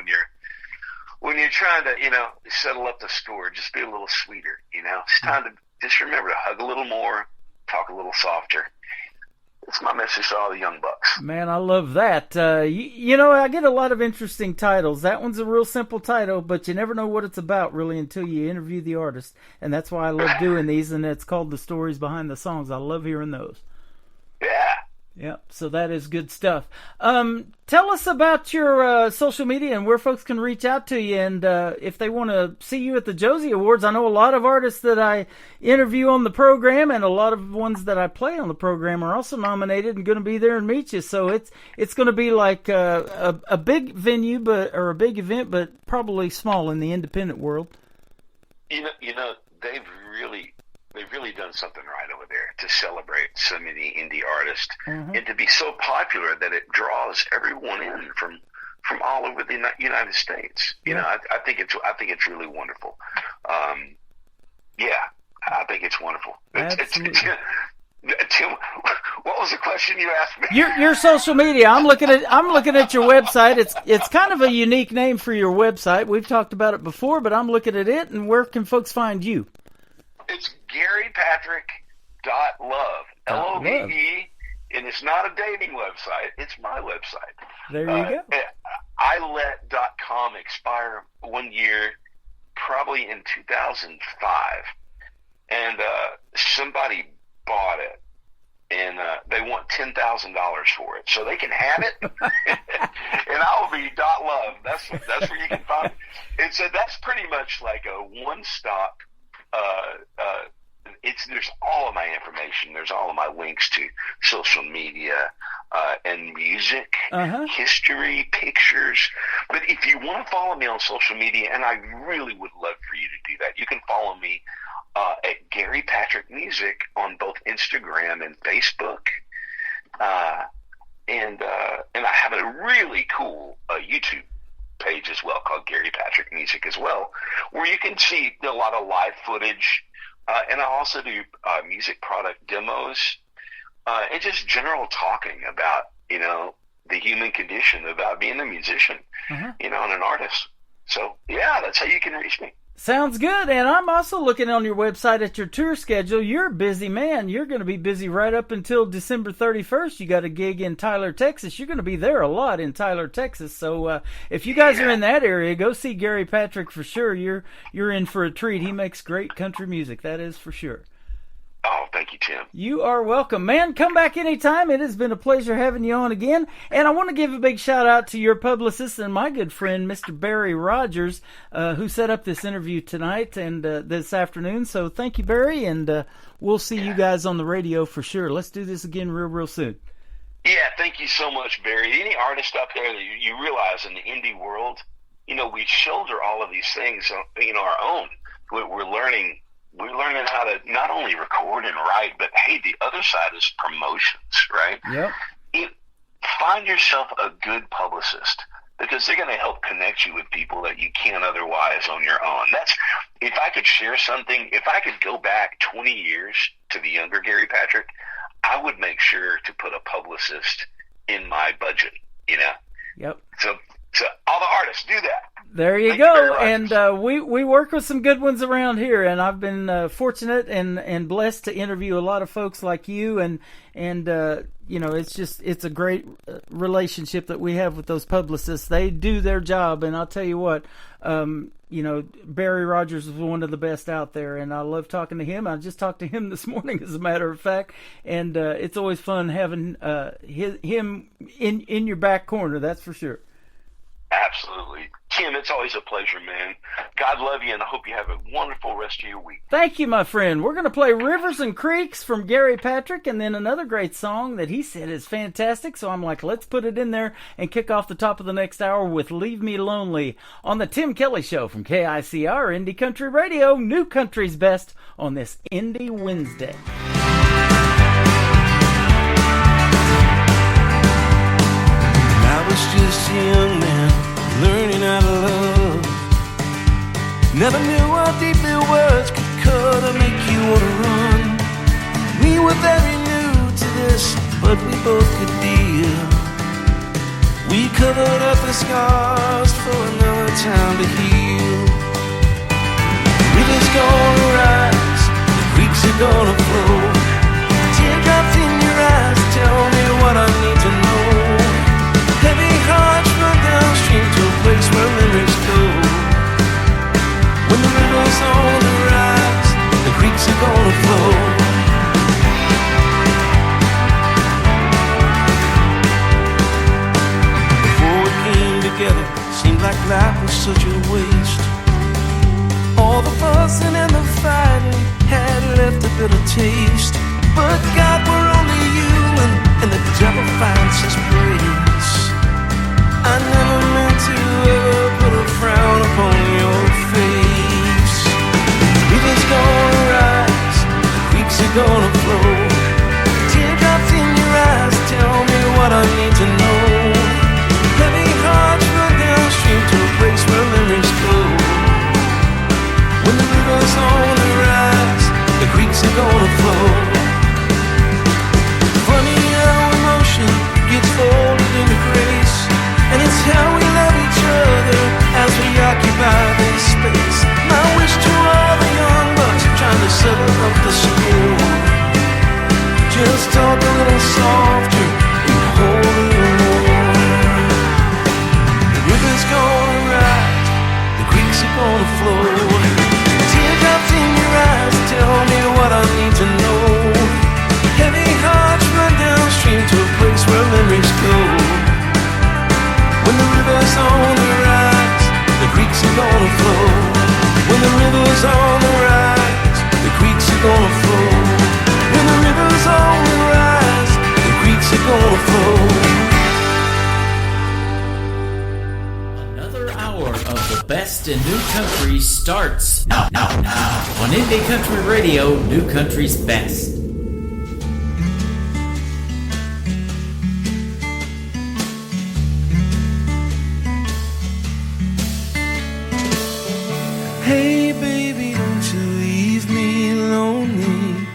when you're trying to, you know, settle up the score, just be a little sweeter, you know. It's time to just remember to hug a little more, talk a little softer. It's my message to all the young bucks. Man, I love that. You know, I get a lot of interesting titles. That one's a real simple title, but you never know what it's about, really, until you interview the artist. And that's why I love doing these, and it's called The Stories Behind the Songs. I love hearing those. Yeah. Yep, so that is good stuff. Tell us about your social media and where folks can reach out to you, and if they want to see you at the Josie Awards. I know a lot of artists that I interview on the program, and a lot of ones that I play on the program are also nominated and going to be there and meet you. So it's going to be like a big venue, or a big event, but probably small in the independent world. You know, they've really done something right over there to celebrate so many indie artists, and to be so popular that it draws everyone in from all over the United States. You know, I think it's really wonderful. Yeah, I think it's wonderful. Tim, what was the question you asked me? Your social media. I'm looking at your website. It's kind of a unique name for your website. We've talked about it before, but I'm looking at it. And where can folks find you? It's GaryPatrick.love, Love, and it's not a dating website. It's my website. There you go. I let .com expire 1 year, probably in 2005, and somebody bought it, and they want $10,000 for it, so they can have it, and I'll be .love. That's where you can find it. And so that's pretty much like a one-stop. there's all of my information. There's all of my links to social media and music, history, pictures. But if you want to follow me on social media, and I really would love for you to do that, you can follow me at Gary Patrick Music on both Instagram and Facebook. And I have a really cool YouTube page as well called Gary Patrick Music as well, where you can see a lot of live footage. And I also do music product demos and just general talking about, the human condition, about being a musician, and an artist. So, yeah, that's how you can reach me. Sounds good. And I'm also looking on your website at your tour schedule. You're a busy man. You're going to be busy right up until December 31st. You got a gig in Tyler, Texas. You're going to be there a lot in Tyler, Texas. So if you guys are in that area, go see Gary Patrick for sure. You're in for a treat. He makes great country music. That is for sure. Oh, thank you, Tim. You are welcome. Man, come back anytime. It has been a pleasure having you on again. And I want to give a big shout out to your publicist and my good friend, Mr. Barry Rogers, who set up this interview tonight and this afternoon. So thank you, Barry, and we'll see you guys on the radio for sure. Let's do this again real soon. Yeah, thank you so much, Barry. Any artist out there that you realize in the indie world, we shoulder all of these things, our own. We're learning how to not only record and write, but hey, the other side is promotions, right? Yep. Find yourself a good publicist, because they're going to help connect you with people that you can't otherwise on your own. If I could share something, if I could go back 20 years to the younger Gary Patrick, I would make sure to put a publicist in my budget, Yep. So all the artists do that. There you go. And we work with some good ones around here, and I've been fortunate and blessed to interview a lot of folks like you, and it's a great relationship that we have with those publicists. They do their job, and I'll tell you what, Barry Rogers is one of the best out there, and I love talking to him. I just talked to him this morning, as a matter of fact, and it's always fun having him in your back corner, that's for sure. Absolutely. Tim, it's always a pleasure, man. God love you, and I hope you have a wonderful rest of your week. Thank you, my friend. We're going to play Rivers and Creeks from Gary Patrick, and then another great song that he said is fantastic, so I'm like, let's put it in there and kick off the top of the next hour with Leave Me Lonely on the Tim Kelly Show from KICR Indie Country Radio, New Country's Best, on this Indie Wednesday. I was just a young man learning how to love. Never knew how deeply words could cut or make you want to run. We were very new to this, but we both could deal. We covered up the scars for another time to heal. Rivers gonna rise, the creeks are gonna flow. Teardrops in your eyes tell me what I need to know. Heavy hearts run downstream to a place where memories go. When the river's on the rise, the creeks are gonna flow. Before we came together, seemed like life was such a waste. All the fussing and the fighting had left a bitter taste. But God, we're only human, and the devil finds his praise. I never meant to ever put a frown upon your face. Rivers gonna rise, the creeks are gonna flow. Teardrops in your eyes tell me what I need to know. Heavy hearts run downstream to a place where memories go. When the river's on the rise, the creeks are gonna flow. Funny how emotion gets folded into grace, and it's how we love each other as we occupy this space. My wish to all the young bucks trying to settle up the score. best in new country starts now. On Indie Country Radio, New Country's best. Hey baby, don't you leave me lonely.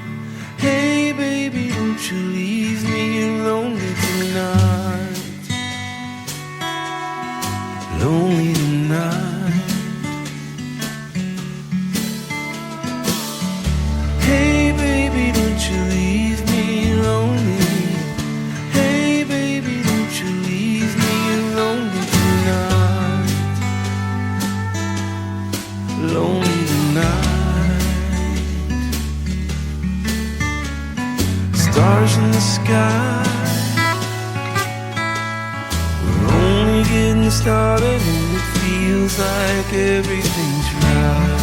Hey baby, don't you leave me lonely tonight. Lonely tonight. Hey baby, don't you leave me lonely. Hey baby, don't you leave me lonely tonight. Lonely tonight. Stars in the sky. We're only getting started and it feels like everything's right.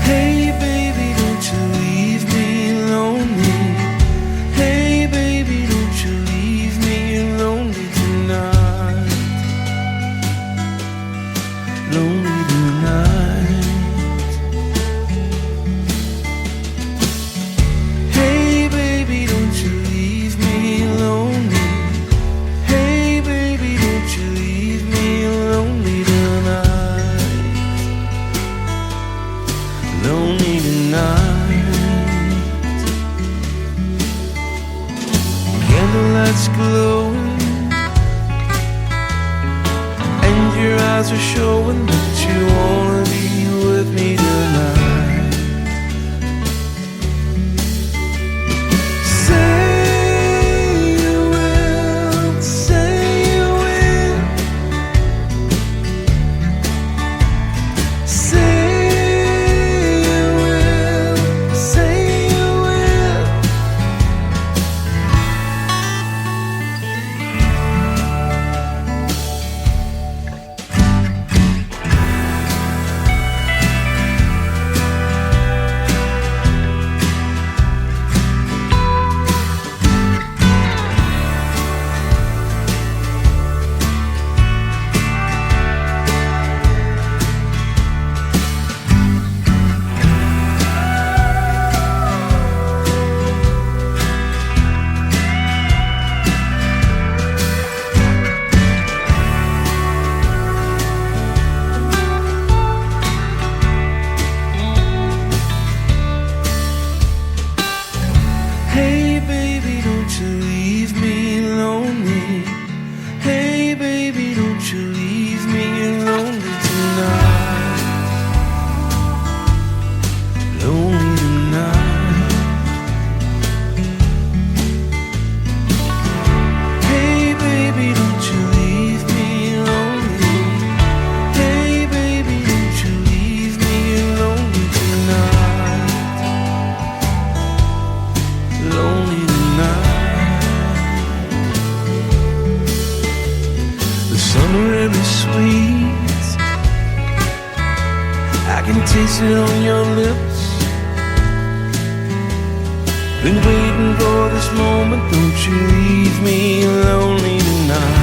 Hey baby, don't you leave me lonely. Hey baby, don't you leave me lonely tonight. Lonely tonight. Hey baby, don't you leave me lonely. Hey baby, don't you leave me lonely tonight. Lonely tonight. Candlelights glowing and your eyes are showing that you wanna be with me tonight. Say you will, say you will. Say you will, say you will. Hey baby, don't you leave me lonely. Hey baby, don't you leave me lonely tonight. Lonely tonight. Hey baby, don't you leave me lonely. Hey baby, don't you leave me lonely tonight. Lonely tonight. The summer really sweet. I can taste it on your lips. Been waiting for this moment. Don't you leave me lonely tonight.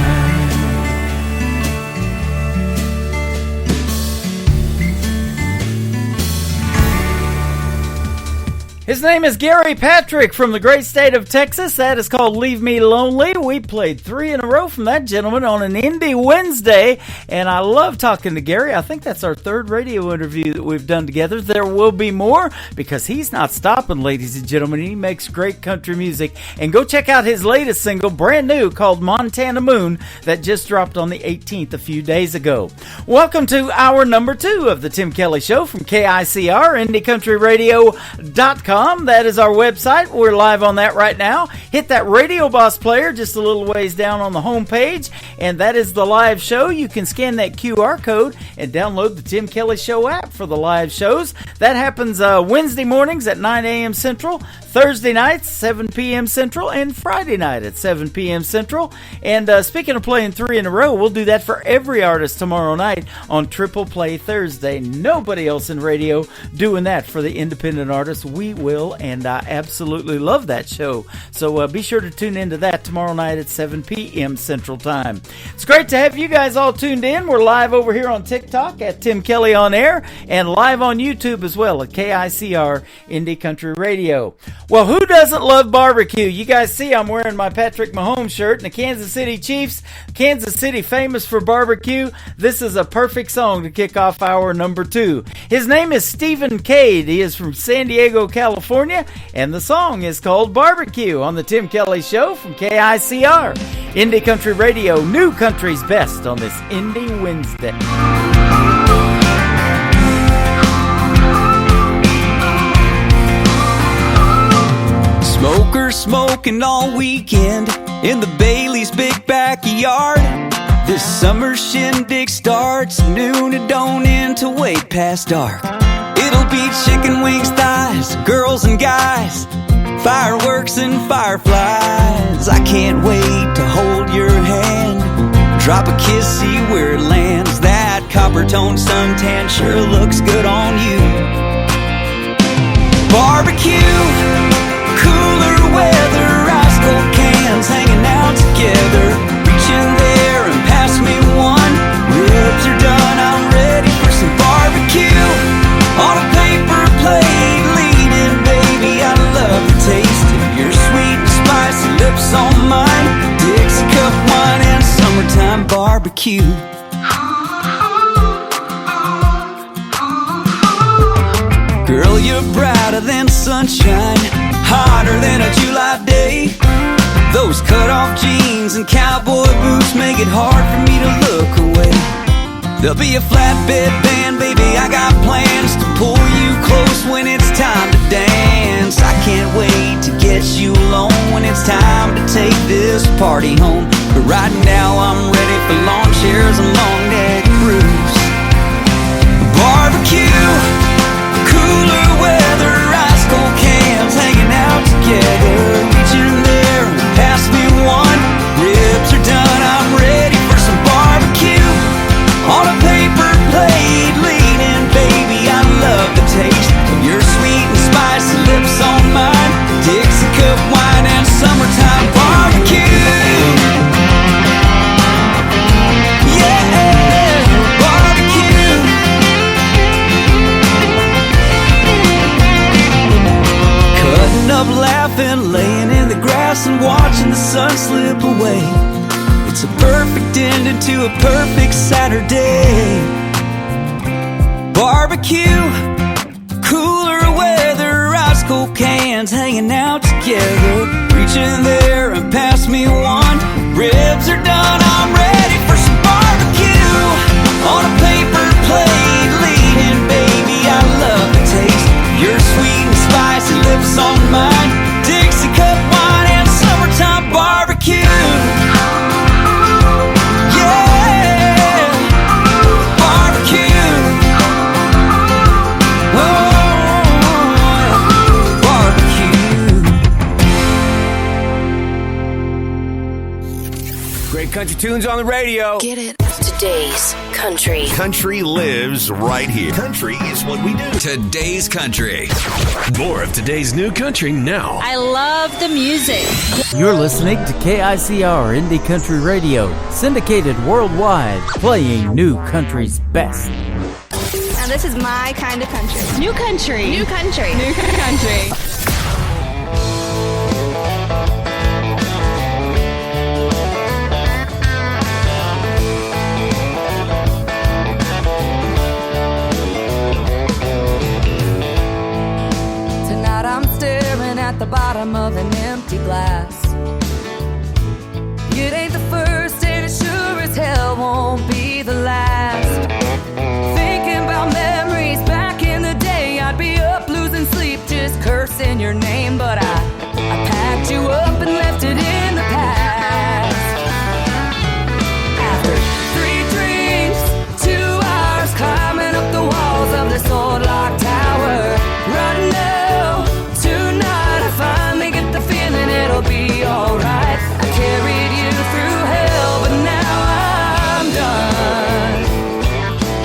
His name is Gary Patrick from the great state of Texas. That is called Leave Me Lonely. We played 3 in a row from that gentleman on an Indie Wednesday, and I love talking to Gary. I think that's our 3rd radio interview that we've done together. There will be more because he's not stopping, ladies and gentlemen. He makes great country music. And go check out his latest single, brand new, called Montana Moon, that just dropped on the 18th a few days ago. Welcome to hour number 2 of the Tim Kelly Show from KICR, IndieCountryRadio.com. That is our website. We're live on that right now. Hit that Radio Boss player just a little ways down on the home page, and that is the live show. You can scan that QR code and download the Tim Kelly Show app for the live shows. That happens Wednesday mornings at 9 a.m. Central, Thursday nights 7 p.m. Central, and Friday night at 7 p.m. Central. And speaking of playing 3 in a row, we'll do that for every artist tomorrow night on Triple Play Thursday. Nobody else in radio doing that for the independent artists. We will, and I absolutely love that show. So be sure to tune into that tomorrow night at 7 p.m. Central Time. It's great to have you guys all tuned in. We're live over here on TikTok at Tim Kelly On Air and live on YouTube as well at KICR Indie Country Radio. Well, who doesn't love barbecue? You guys see I'm wearing my Patrick Mahomes shirt, and the Kansas City Chiefs, Kansas City famous for barbecue. This is a perfect song to kick off hour number 2. His name is Stephen Cade. He is from San Diego, California, and the song is called Barbecue on the Tim Kelly Show from KICR. Indie Country Radio, new country's best on this Indie Wednesday. Smokers smoking all weekend in the Bailey's big backyard. This summer shindig starts noon, it don't end till way past dark. It'll be chicken wings, thighs, girls and guys, fireworks and fireflies. I can't wait to hold your hand, drop a kiss, see where it lands. That copper-toned suntan sure looks good on you. Barbecue, cooler weather, ice cold cans hanging out together. Reaching there and pass me one. Ribs are done, I'm ready for some barbecue. On a paper plate, leaning, baby, I love the taste of your sweet and spicy lips on mine. Dixie cup wine and summertime barbecue. Girl, you're brighter than sunshine, hotter than a July day. Those cut-off jeans and cowboy boots make it hard for me to look away. There'll be a flatbed band, baby, I got plans to pull you close when it's time to dance. I can't wait to get you alone when it's time to take this party home. But right now I'm ready for lawn chairs and long neck roofs. Barbecue, cooler weather, ice cold cans hanging out together. Reaching there and pass me one. Ribs are done, I'm ready for some barbecue. On a paper plate, leaning, baby, I love the taste of your sweet and spicy lips on mine. Dixie cup wine and summertime barbecue. Yeah, barbecue. Cutting up, laughing, laying in the grass and watching the sun slip away. It's a perfect ending to a perfect Saturday. Barbecue, cooler weather, ice cold cans hanging out together. Reaching there and pass me one. Ribs are done, I'm ready for some barbecue. On a paper plate, leaning, baby, I love the taste. Your sweet and spicy lips on mine. Dixie cup wine and summertime barbecue. Country tunes on the radio. Get it. Today's country. Country lives right here. Country is what we do. Today's country. More of today's new country now. I love the music. You're listening to KICR Indie Country Radio, syndicated worldwide, playing new country's best. Now this is my kind of country. New country. New country. New country. The bottom of an empty glass. It ain't the first and it sure as hell won't be the last. Thinking about memories back in the day, I'd be up losing sleep just cursing your name. But I packed you up and left it in the past. After 3 drinks, 2 hours climbing up the walls of this old locked tower. Right now, tonight I finally get the feeling it'll be alright. I carried you through hell, but now I'm done.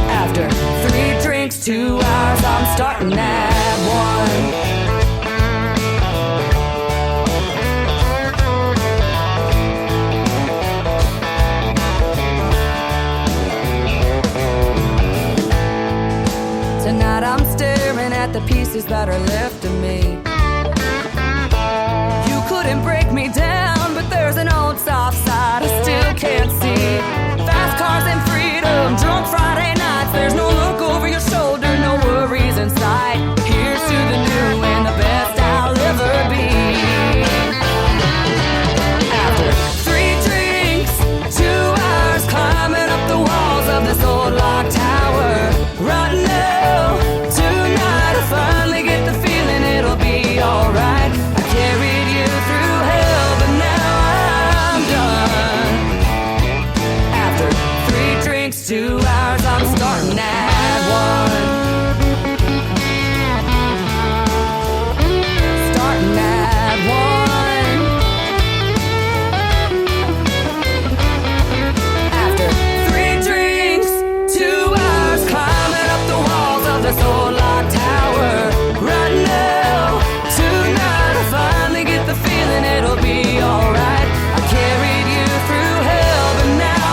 After 3 drinks, 2 hours, I'm starting at 1. I'm staring at the pieces that are left of me. You couldn't break me down, but there's an old soft side I still can't see. Fast cars and freedom, drunk Friday nights. There's no look over your shoulder, no worries in sight. Here's to the new and the best I'll ever be. After 3 drinks, 2 hours climbing up the walls of this old locked tower. Right now, tonight I finally get the feeling it'll be alright. I carried you through hell, but now I'm done. After 3 drinks, 2 hours, I'm starting at 1. Starting at 1. After 3 drinks, 2 hours, climbing up the walls of this old locked tower. Right now, tonight I finally get the feeling it'll be alright. I carried you through hell, but now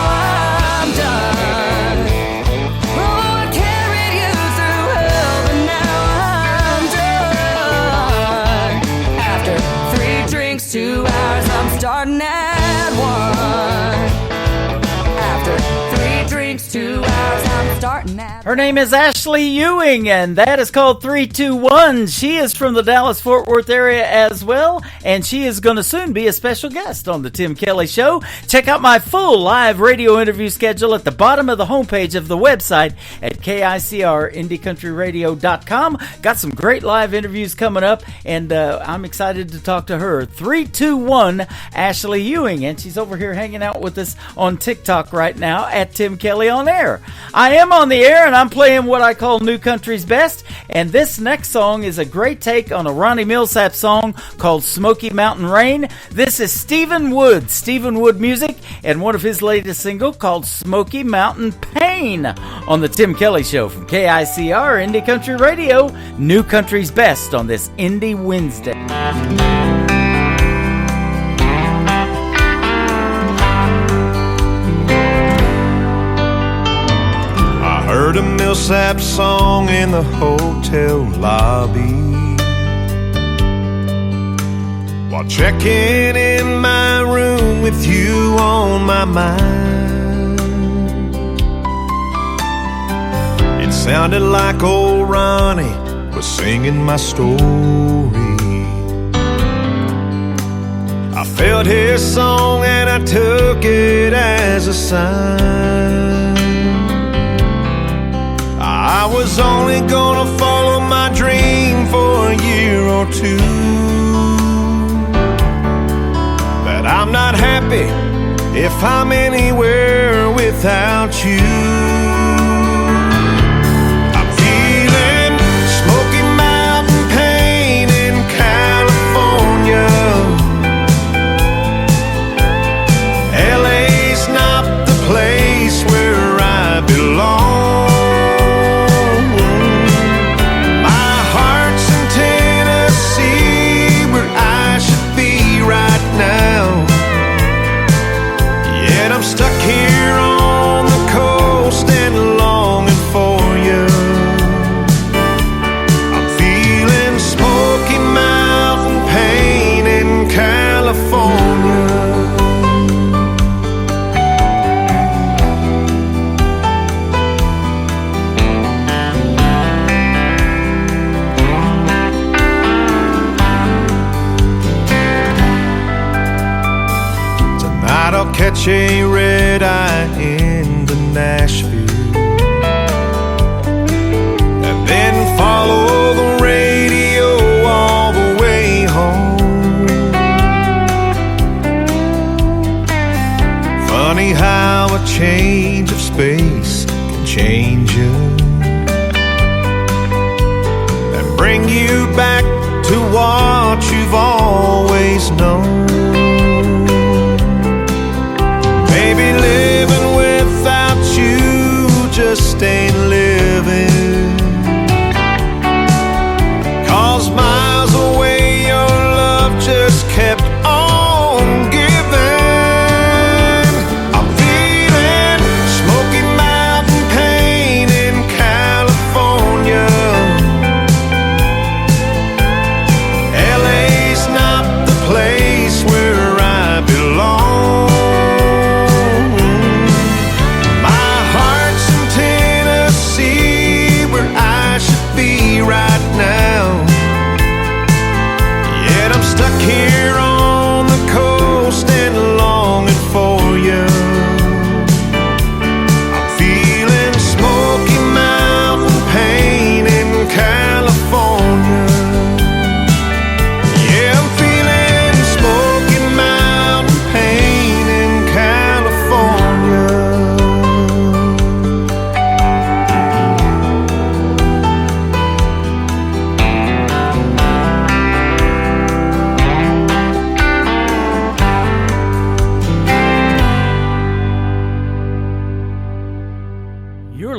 I'm done. Oh, I carried you through hell, but now I'm done. After 3 drinks, 2 hours, I'm starting at 1. After 3 drinks, 2 hours, I'm starting at. Her name is Ashley Ewing, and that is called 321. She is from the Dallas-Fort Worth area as well, and she is going to soon be a special guest on the Tim Kelly Show. Check out my full live radio interview schedule at the bottom of the homepage of the website at KICRIndieCountryRadio.com. Got some great live interviews coming up, and I'm excited to talk to her. 321 Ashley Ewing, and she's over here hanging out with us on TikTok right now at Tim Kelly on Air. I am on the air, and I'm playing what I call New Country's Best, and this next song is a great take on a Ronnie Millsap song called Smoky Mountain Rain. This is Stephen Wood music, and one of his latest single called Smoky Mountain Pain on the Tim Kelly Show from KICR Indie Country Radio. New Country's Best on this Indie Wednesday. Heard a Millsap song in the hotel lobby while checking in my room with you on my mind. It sounded like old Ronnie was singing my story. I felt his song and I took it as a sign. I was only gonna follow my dream for a year or two, but I'm not happy if I'm anywhere without you. I'm feeling Smoky Mountain pain in California. LA's not the place where I belong. Stuck here on the coast and longing for you. I'm feeling Smoky Mountain pain in California. Tonight I'll catch a red-eye into Nashville and then follow the radio all the way home. Funny how a change of space can change you and bring you back to what you've always known. Maybe living without you just ain't living, 'cause miles away your love just kept on giving. I'm feeling Smoky Mountain pain in California.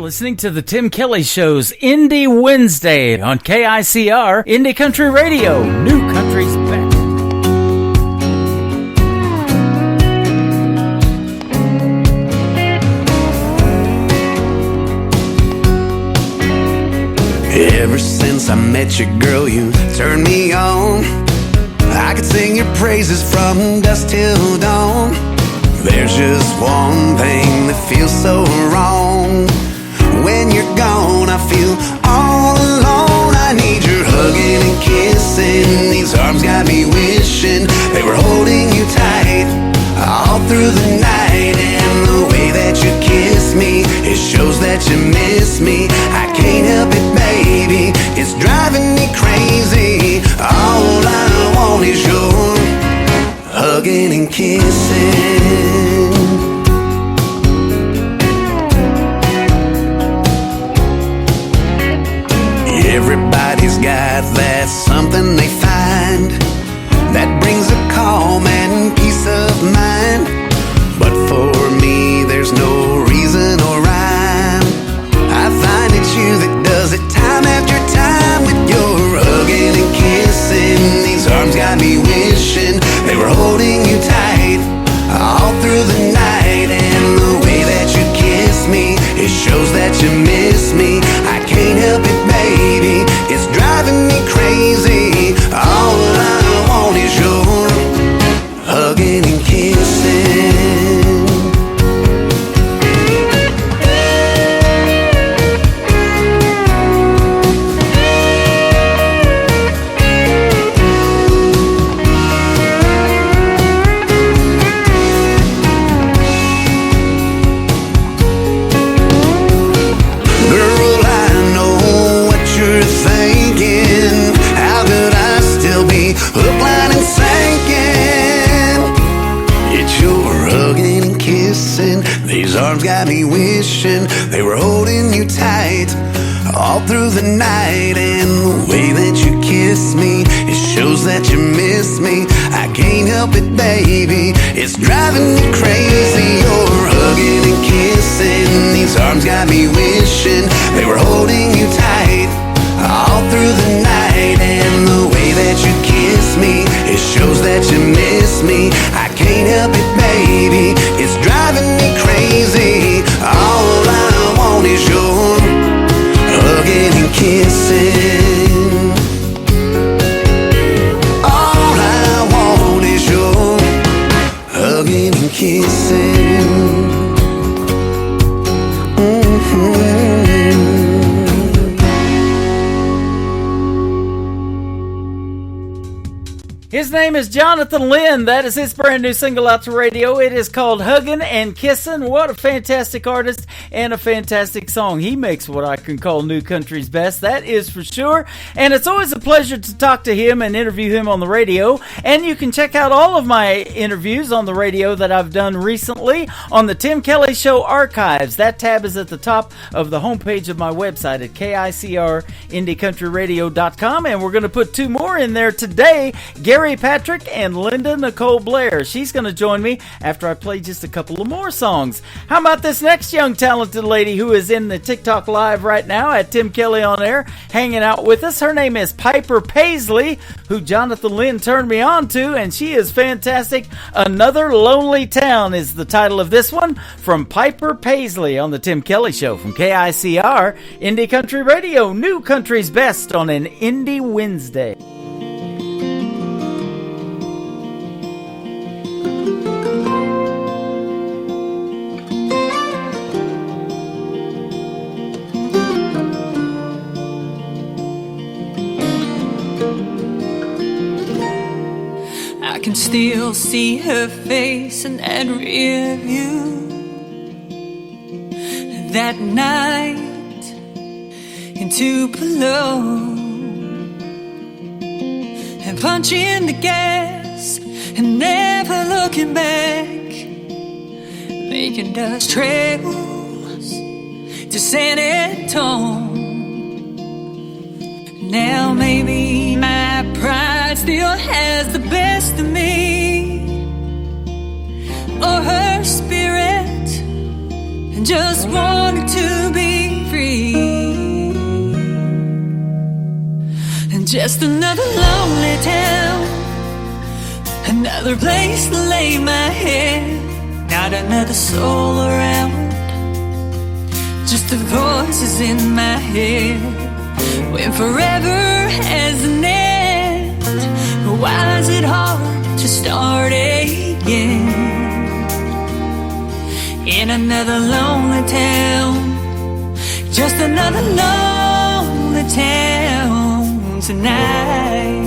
listening to the Tim Kelly Show's Indie Wednesday on KICR, Indie Country Radio, New Country's Best. Ever since I met you, girl, you turned me on. I could sing your praises from dusk till dawn. There's just one thing that feels so wrong. When you're gone, I feel all alone. I need your hugging and kissing. These arms got me wishing they were holding you tight all through the night. And the way that you kiss me, it shows that you miss me. I can't help it, baby, it's driving me crazy. All I want is your hugging and kissing. Everybody's got that something they find that brings a calm and peace of mind. But for me, there's no reason or rhyme. I find it's you that does it time after time with your hugging and kissing. These arms got me wishing they were holding you tight all through the night. And the way that you kiss me, it shows that you miss me. I can't help it, baby, it's driving me crazy. All I want is your hugging and kissing. These arms got me wishing they were holding you tight all through the night. And the way that you kiss me, it shows that you miss me. I can't help it, baby, it's driving me crazy. You're hugging and kissing. These arms got me wishing they were holding you tight all through the night. And the way that you kiss me, it shows that you miss me. I can't help it, baby, it's driving me crazy. All I want is your hugging and kissing. All I want is your hugging and kissing. His name is Jonathan Lynn. That is his brand new single out to radio. It is called Huggin' and Kissin'. What a fantastic artist and a fantastic song. He makes what I can call New Country's best, that is for sure. And it's always a pleasure to talk to him and interview him on the radio. And you can check out all of my interviews on the radio that I've done recently on the Tim Kelly Show archives. That tab is at the top of the homepage of my website at KICRIndieCountryRadio.com. And we're going to put two more in there today. Gary Patrick and Linda Nicole Blair. She's going to join me after I play just a couple of more songs. How about this next young talented lady who is in the TikTok Live right now at Tim Kelly on Air, hanging out with us? Her name is Piper Paisley, who Jonathan Lynn turned me on to, and she is fantastic. Another Lonely Town is the title of this one from Piper Paisley on the Tim Kelly Show from KICR, Indie Country Radio, New Country's Best on an Indie Wednesday. I can still see her face in that rear view. That night in Tupelo, and punching the gas and never looking back, making dust trails to San Antonio. Now maybe my pride still has the best of me, or her spirit, and just wanted to be And just another lonely town, another place to lay my head. Not another soul around, just the voices in my head. When forever has an end, why is it hard to start again? In another lonely town, just another lonely town tonight.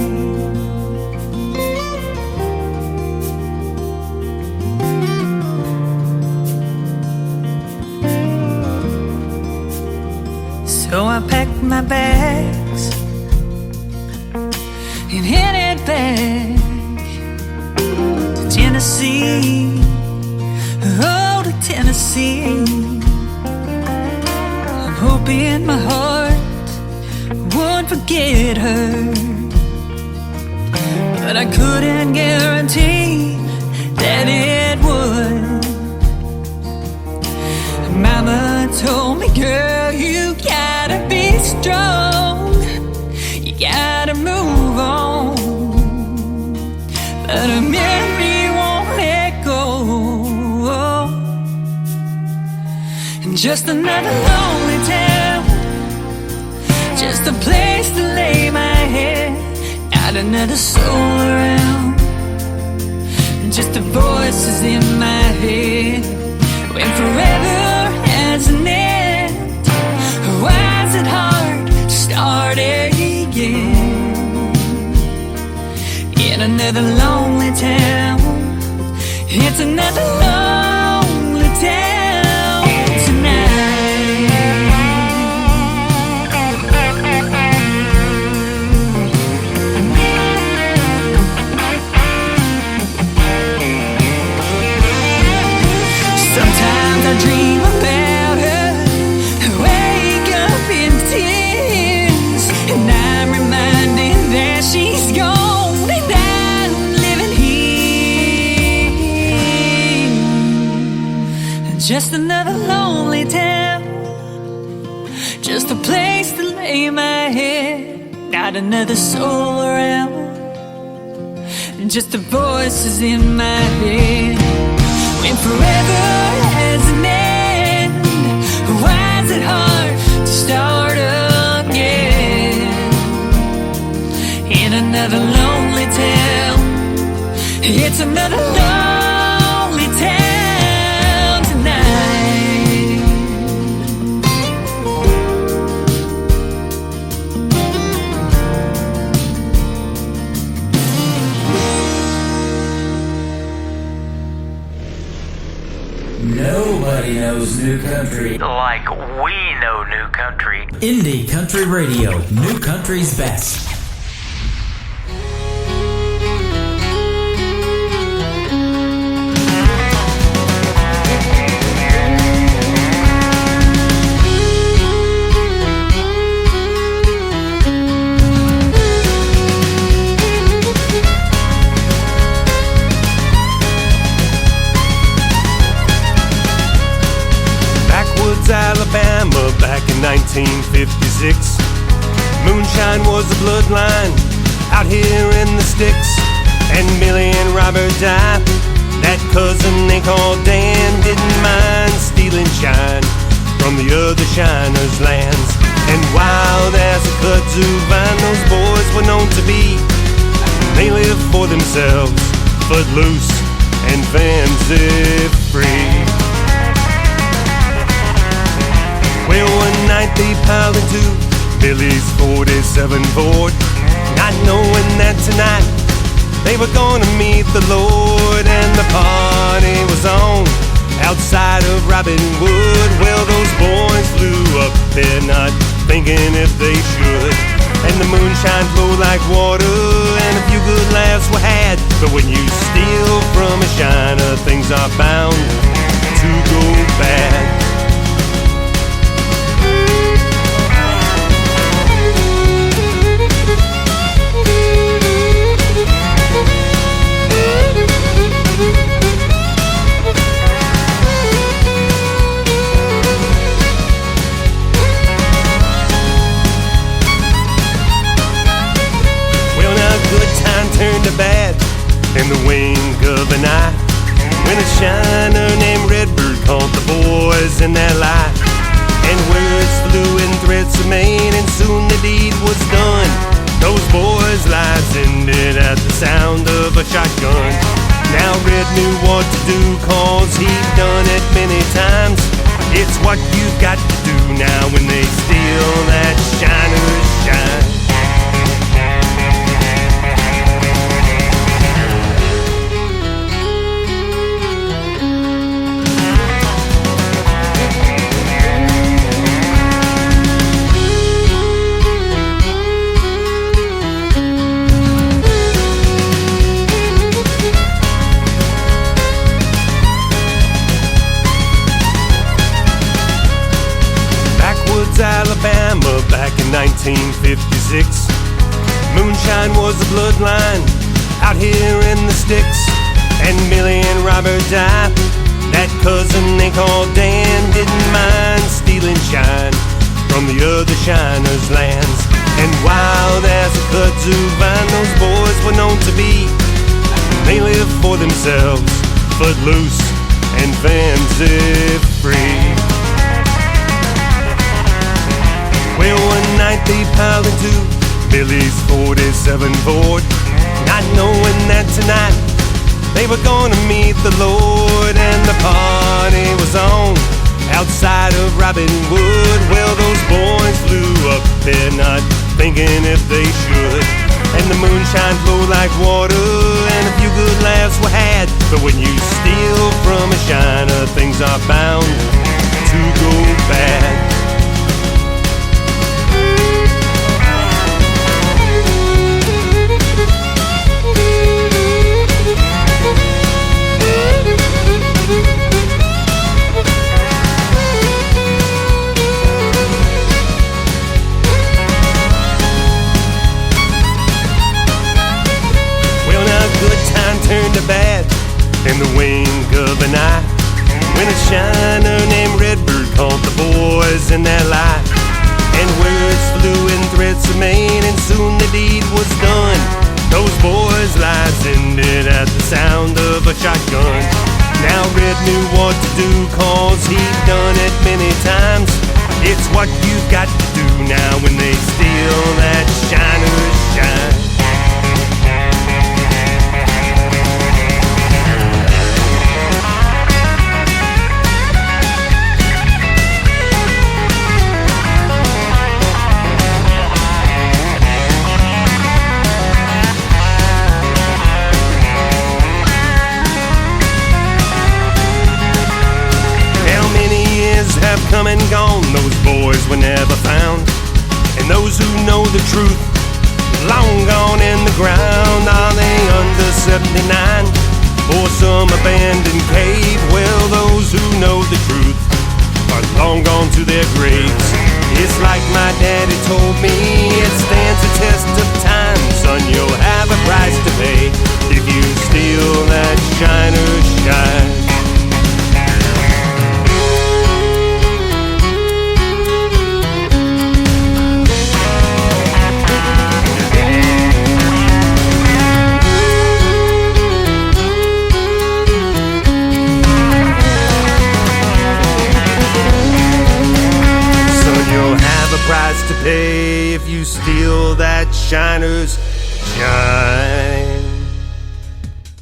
So I packed my bags and headed back to Tennessee. Oh, to Tennessee. I'm hoping my heart won't forget her, but I couldn't guarantee that it would. Mama told me, girl, you gotta be strong, you gotta move on, but a memory won't let go. And just another lonely town, just a place to lay my head. Not another soul around, just the voices in my head. When forever has an end, why is it hard to start again? In another lonely town, it's another lonely town tonight. Sometimes I dream about her, wake up in tears, and I'm reminded that she's gone and I'm living here. Just another lonely town, just a place to lay my head. Not another soul around, just the voices in my head. When forever has an end, why is it hard to start again? In another lonely town, it's another lonely town tonight. Nobody knows new country like we know new country. Indie Country Radio, new country's best. Alabama back in 1956. Moonshine was the bloodline out here in the sticks. And Billy and Robert died. That cousin they called Dan didn't mind stealing shine from the other shiners' lands. And wild as a kudzu vine, those boys were known to be. They lived for themselves, footloose and fancy free. Well, one night they piled into Billy's 47 Ford, not knowing that tonight they were gonna meet the Lord. And the party was on outside of Robin Wood. Well, those boys flew up there not thinking if they should. And the moonshine flowed like water and a few good laughs were had. But when you steal from a shiner, things are bound to go bad. in the wink of an eye, when a shiner named Redbird caught the boys in their lie. And words flew and threats were made, and soon the deed was done. Those boys' lives ended at the sound of a shotgun. Now Red knew what to do, 'cause he'd done it many times. It's what you've got to do now when they steal that shiner's shine. Alabama back in 1956. Moonshine was the bloodline out here in the sticks. And Billy and Robert died. That cousin they called Dan didn't mind stealing shine from the other shiners' lands. And wild as a kudzu vine, those boys were known to be. They lived for themselves, footloose and fancy-free. Well, one night they piled into Billy's 47 Ford, not knowing that tonight they were gonna meet the Lord. And the party was on outside of Robin Wood. Well, those boys flew up there not thinking if they should. And the moonshine flowed like water, and a few good laughs were had. But when you steal from a shiner, things are bound to go bad. Turned to bad in the wink of an eye, when a shiner named Redbird caught the boys in their lie. And words flew and threats were made, and soon the deed was done. Those boys' lives ended at the sound of a shotgun. Now Red knew what to do, 'cause he'd done it many times. It's what you've got to do now when they steal that shiner's shine. Have come and gone, those boys were never found. And those who know the truth, long gone in the ground. Are they under 79 or some abandoned cave? Well, those who know the truth are long gone to their graves. It's like my daddy told me, it stands the test of time. Son, you'll have a price to pay if you steal that shiner's shine. Price to pay if you steal that shiner's shine.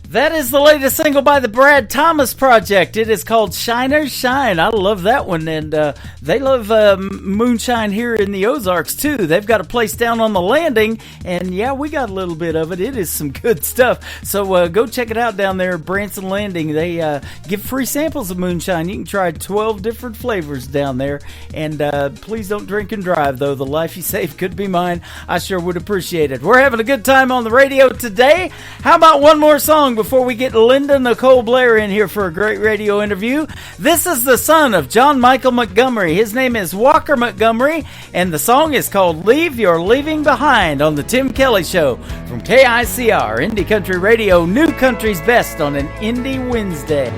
That is the latest single by the Brad Thomas Project. It is called Shiner's Shine. I love that one, and they love moonshine here in the Ozarks, too. They've got a place down on the Landing, and yeah, we got a little bit of it. It is some good stuff. So go check it out down there at Branson Landing. They give free samples of moonshine. You can try 12 different flavors down there, and please don't drink and drive, though. The life you save could be mine. I sure would appreciate it. We're having a good time on the radio today. How about one more song before we get Linda Nicole Blair in here for a great radio interview? This is the son of John Michael Montgomery. His name is Walker Montgomery, and the song is called Leave Your Leaving Behind on the Tim Kelly Show from KICR, Indie Country Radio, New Country's Best on an Indie Wednesday.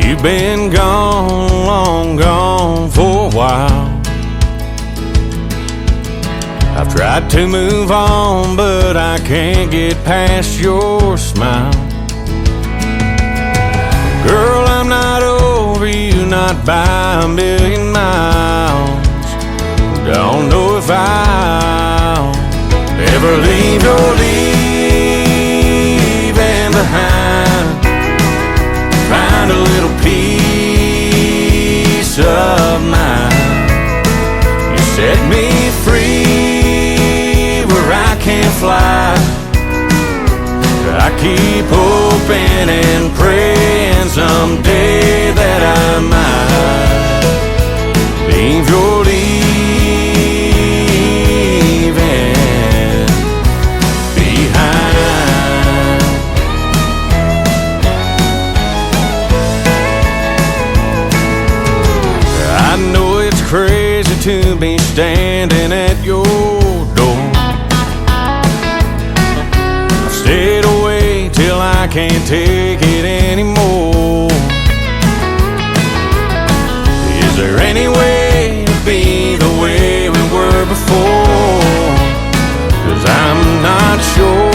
You've been gone, long gone for a while. Tried to move on, but I can't get past your smile. Girl, I'm not over you, not by a million miles. Don't know if I'll ever leave your leaving behind. Find a little peace of mind. You set me free where I can't fly. I keep hoping and praying someday that I might leave your leaving behind. I know it's crazy to be standing at your door. I've stayed away till I can't take it anymore. Is there any way to be the way we were before? 'Cause I'm not sure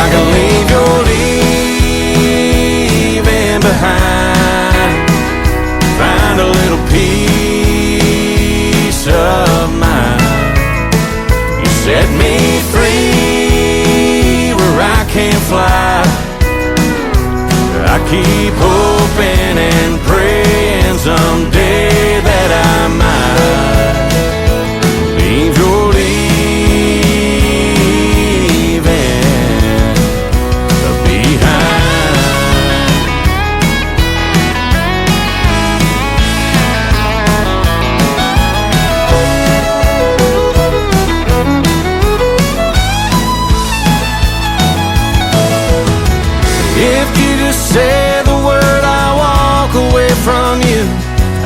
I can leave your leaving behind. Find a little peace of mind. You set me free where I can't fly. I keep hoping and praying someday that I might leave your leaving behind. If you just say the word, I'll walk away from you.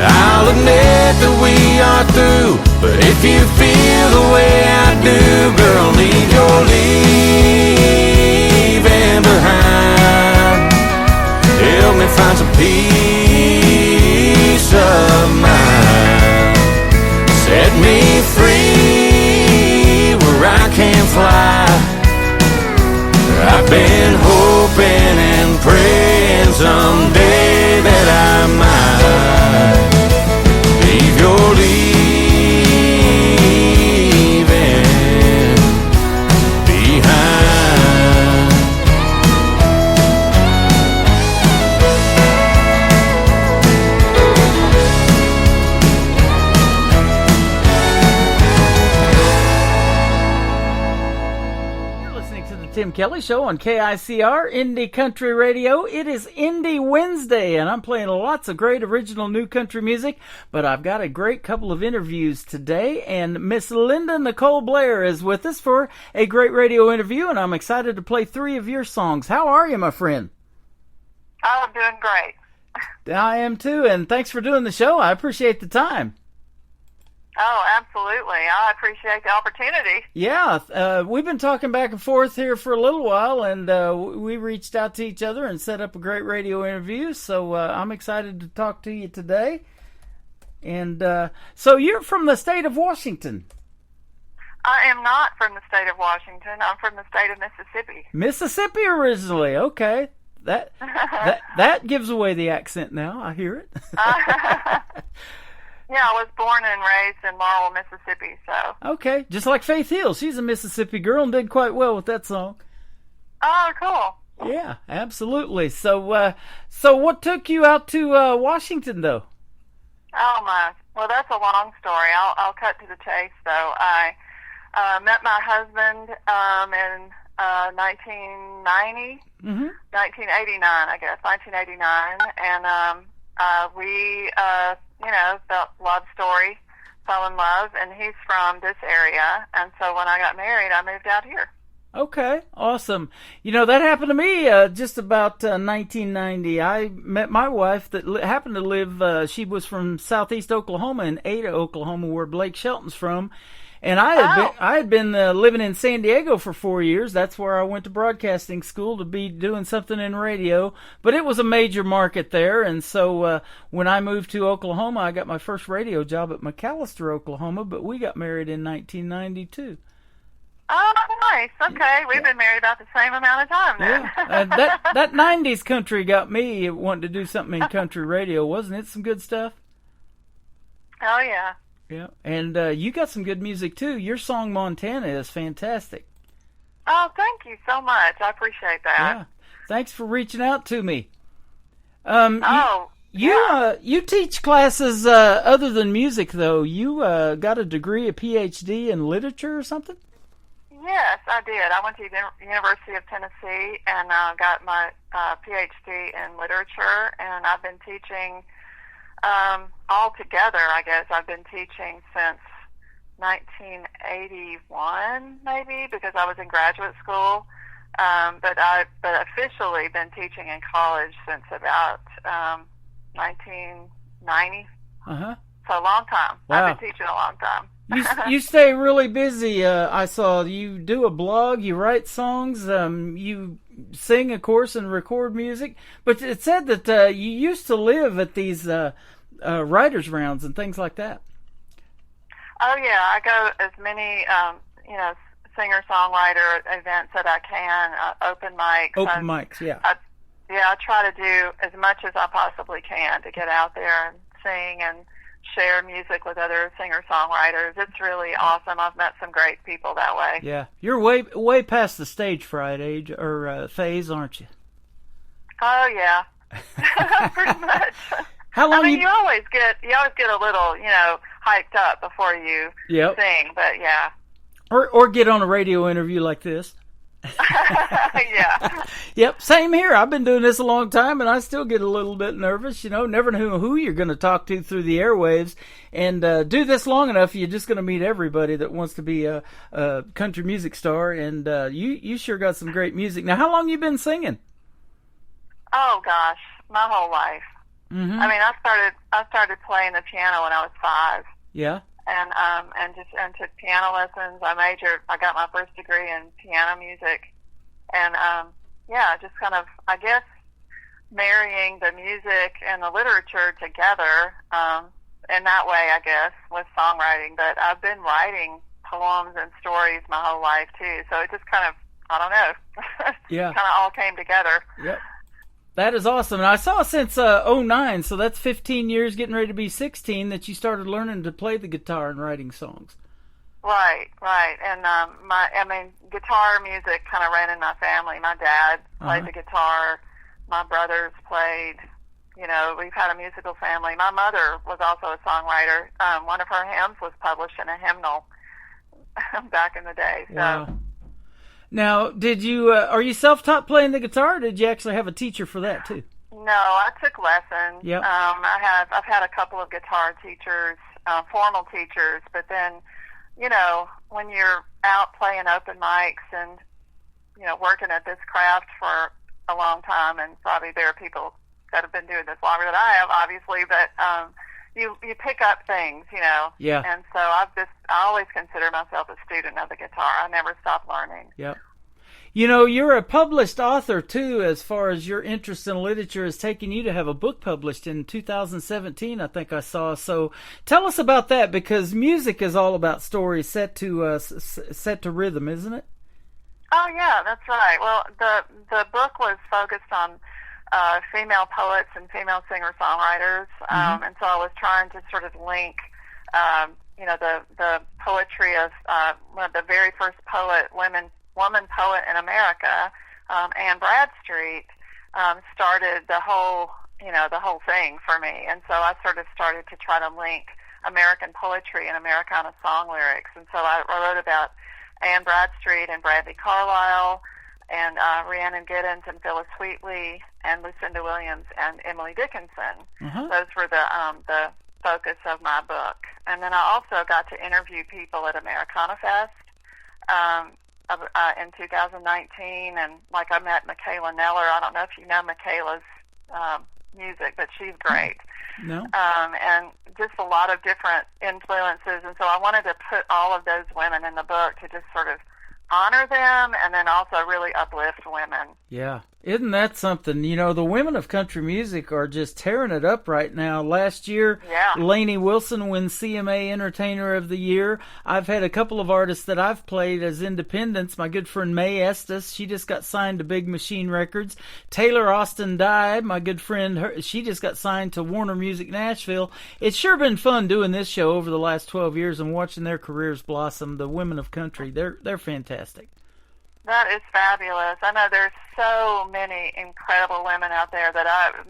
I'll admit that we are through. But if you feel the way I do, girl, leave your leaving behind. Help me find some peace of mind. Set me free where I can't fly. I've been hoping and praying someday that I might leave your leaving behind. Tim Kelly Show on KICR, Indie Country Radio. It is Indie Wednesday, and I'm playing lots of great original new country music, but I've got a great couple of interviews today, and Miss Linda Nicole Blair is with us for a great radio interview, and I'm excited to play 3 of your songs. How are you, my friend? I'm doing great. I am too, and thanks for doing the show. I appreciate the time. Oh, absolutely. I appreciate the opportunity. Yeah, we've been talking back and forth here for a little while, and we reached out to each other and set up a great radio interview, so I'm excited to talk to you today. And so you're from the state of Washington? I am not from the state of Washington. I'm from the state of Mississippi. Mississippi originally, okay. That gives away the accent now, I hear it. Yeah, I was born and raised in Laurel, Mississippi, so. Okay, just like Faith Hill. She's a Mississippi girl and did quite well with that song. Oh, cool. Yeah, absolutely. So what took you out to Washington, though? Oh, my. Well, that's a long story. I'll cut to the chase, though. I met my husband in 1990, 1989, I guess, 1989, and we felt love story, fell in love, and he's from this area, and so when I got married, I moved out here. Okay, awesome. You know, that happened to me just about 1990. I met my wife that happened to live, she was from southeast Oklahoma in Ada, Oklahoma, where Blake Shelton's from, And I had been living in San Diego for 4 years. That's where I went to broadcasting school to be doing something in radio. But it was a major market there, and so when I moved to Oklahoma, I got my first radio job at McAllister, Oklahoma. But we got married in 1992. Oh, nice. Okay, we've been married about the same amount of time then. Yeah, that 90s country got me wanting to do something in country radio, wasn't it? Some good stuff. Oh yeah. Yeah, and you got some good music too. Your song "Montana" is fantastic. Oh, thank you so much. I appreciate that. Yeah, thanks for reaching out to me. You teach classes other than music, though. You got a degree, a PhD in literature or something? Yes, I did. I went to the University of Tennessee and got my PhD in literature, and I've been teaching altogether, I guess. I've been teaching since 1981, maybe, because I was in graduate school. But officially been teaching in college since about 1990. Uh-huh. So a long time. Wow. I've been teaching a long time. You stay really busy. I saw you do a blog, you write songs, you sing, of course, and record music. But it said that you used to live at these writers' rounds and things like that. Oh, yeah. I go as many, singer-songwriter events that I can, open mics. Open mics, yeah. I try to do as much as I possibly can to get out there and sing and share music with other singer-songwriters. It's really awesome. I've met some great people that way. Yeah. You're way past the stage fright age or phase, aren't you? Oh, yeah. Pretty much. How long you always get a little, hyped up before you sing, but yeah. Or get on a radio interview like this. Yeah. Yep, same here. I've been doing this a long time, and I still get a little bit nervous. Never know who you're going to talk to through the airwaves. And do this long enough, you're just going to meet everybody that wants to be a country music star. And you sure got some great music. Now, how long you been singing? Oh gosh, my whole life. Mm-hmm. I mean, I started playing the piano when I was 5. Yeah. And took piano lessons. I got my first degree in piano music, and just kind of, I guess, marrying the music and the literature together in that way, I guess, with songwriting. But I've been writing poems and stories my whole life too, so it just kind of, I don't know, yeah, kind of all came together. Yep. That is awesome. And I saw since 2009, so that's 15 years, getting ready to be 16, that you started learning to play the guitar and writing songs. Right. And guitar music kind of ran in my family. My dad played the guitar. My brothers played. We've had a musical family. My mother was also a songwriter. One of her hymns was published in a hymnal back in the day. So. Wow. Now, did you are you self-taught playing the guitar, or did you actually have a teacher for that too? No, I took lessons. Yep. I've had a couple of guitar teachers, formal teachers, but then, when you're out playing open mics and, working at this craft for a long time, and probably there are people that have been doing this longer than I have, obviously, but you pick up things, Yeah. And so I always consider myself a student of the guitar. I never stop learning. Yep. You're a published author, too, as far as your interest in literature has taken you to have a book published in 2017, I think I saw. So tell us about that, because music is all about stories set to rhythm, isn't it? Oh, yeah, that's right. Well, the book was focused on female poets and female singer-songwriters, and so I was trying to sort of link, the poetry of one of the very first woman poet in America, Anne Bradstreet, started the whole thing for me, and so I sort of started to try to link American poetry and Americana song lyrics, and so I wrote about Anne Bradstreet and Bradley Carlisle, and Rhiannon Giddens and Phyllis Wheatley and Lucinda Williams and Emily Dickinson. Those were the focus of my book. And then I also got to interview people at Americana Fest in 2019, and I met Michaela Neller. I don't know if you know Michaela's music, but she's great. No. And just a lot of different influences. And so I wanted to put all of those women in the book to just sort of honor them and then also really uplift women. Yeah. Isn't that something? You know, the women of country music are just tearing it up right now. Last year, Lainey Wilson wins CMA Entertainer of the Year. I've had a couple of artists that I've played as independents. My good friend Mae Estes, she just got signed to Big Machine Records. Taylor Austin Dye, my good friend, she just got signed to Warner Music Nashville. It's sure been fun doing this show over the last 12 years and watching their careers blossom. The women of country, they're fantastic. That is fabulous. I know there's so many incredible women out there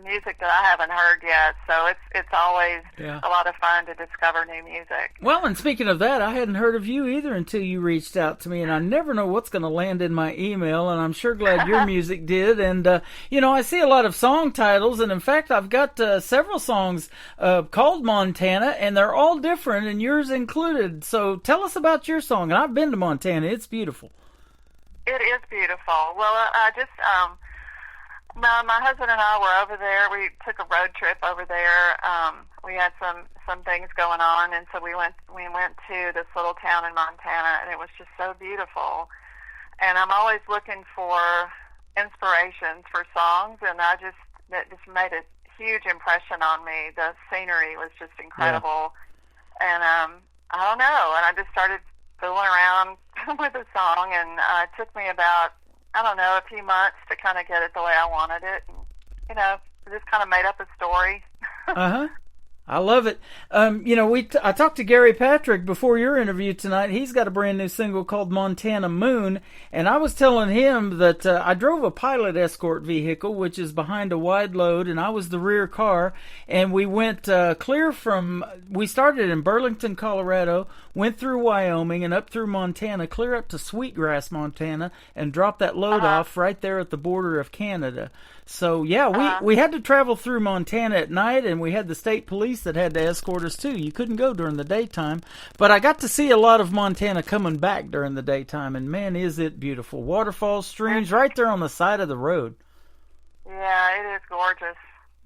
music that I haven't heard yet. So it's always a lot of fun to discover new music. Well, and speaking of that, I hadn't heard of you either until you reached out to me, and I never know what's going to land in my email, and I'm sure glad your music did. And, you know, I see a lot of song titles, and in fact, I've got several songs called Montana, and they're all different, and yours included. So tell us about your song. And I've been to Montana. It's beautiful. It is beautiful. Well, I just, my husband and I were over there. We took a road trip over there. We had some things going on, and so we went to this little town in Montana, and it was just so beautiful. And I'm always looking for inspirations for songs, and that just made a huge impression on me. The scenery was just incredible. Yeah. And I don't know, and I just started fooling around with the song, and it took me about, I don't know, a few months to kind of get it the way I wanted it. And, you know, just kind of made up a story. I love it. You know, I talked to Gary Patrick before your interview tonight. He's got a brand new single called Montana Moon, and I was telling him that I drove a pilot escort vehicle, which is behind a wide load, and I was the rear car, and we went we started in Burlington, Colorado, went through Wyoming and up through Montana, clear up to Sweetgrass, Montana, and dropped that load off right there at the border of Canada. So, yeah, we had to travel through Montana at night, and we had the state police that had to escort us, too. You couldn't go during the daytime. But I got to see a lot of Montana coming back during the daytime, and, man, is it beautiful. Waterfalls, streams, right there on the side of the road. Yeah, it is gorgeous.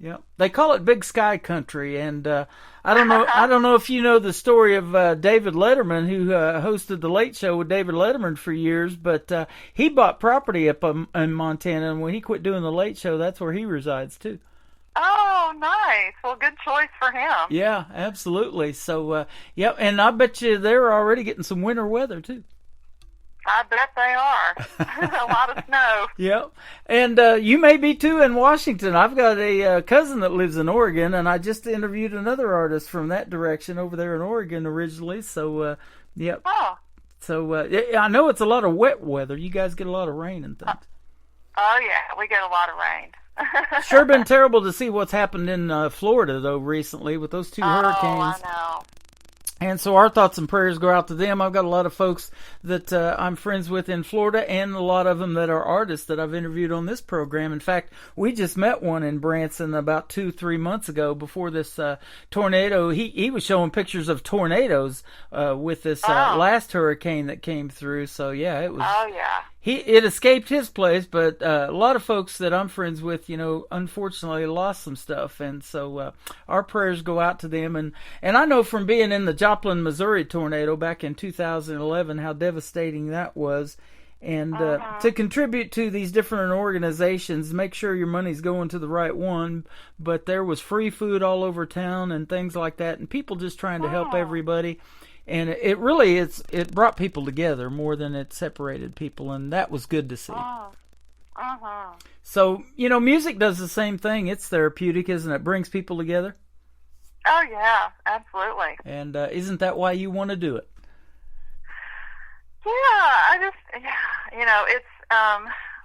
Yeah, they call it Big Sky Country, and I don't know if you know the story of David Letterman, who hosted the Late Show with David Letterman for years, but he bought property up in Montana, and when he quit doing the Late Show, that's where he resides too. Oh, nice. Well, good choice for him. Yeah, absolutely. So, and I bet you they're already getting some winter weather too. I bet they are. A lot of snow. Yep. And you may be too in Washington. I've got a cousin that lives in Oregon, and I just interviewed another artist from that direction over there in Oregon originally. So, yep. Oh. So, I know it's a lot of wet weather. You guys get a lot of rain and things. Oh, yeah. We get a lot of rain. Sure been terrible to see what's happened in Florida, though, recently with those two hurricanes. Oh, I know. And so our thoughts and prayers go out to them. I've got a lot of folks that I'm friends with in Florida, and a lot of them that are artists that I've interviewed on this program. In fact, we just met one in Branson about 2-3 months ago before this tornado. He was showing pictures of tornadoes with this last hurricane that came through. So, yeah, it was... Oh, yeah. It escaped his place, but a lot of folks that I'm friends with, you know, unfortunately lost some stuff, and so our prayers go out to them. And I know from being in the Joplin, Missouri tornado back in 2011 how devastating that was. And to contribute to these different organizations, make sure your money's going to the right one. But there was free food all over town and things like that, and people just trying to help everybody. And it really it brought people together more than it separated people, and that was good to see. So, you know, music does the same thing. It's therapeutic, isn't it? It brings people together. Oh, yeah, absolutely. And isn't that why you want to do it? Yeah, you know, it's,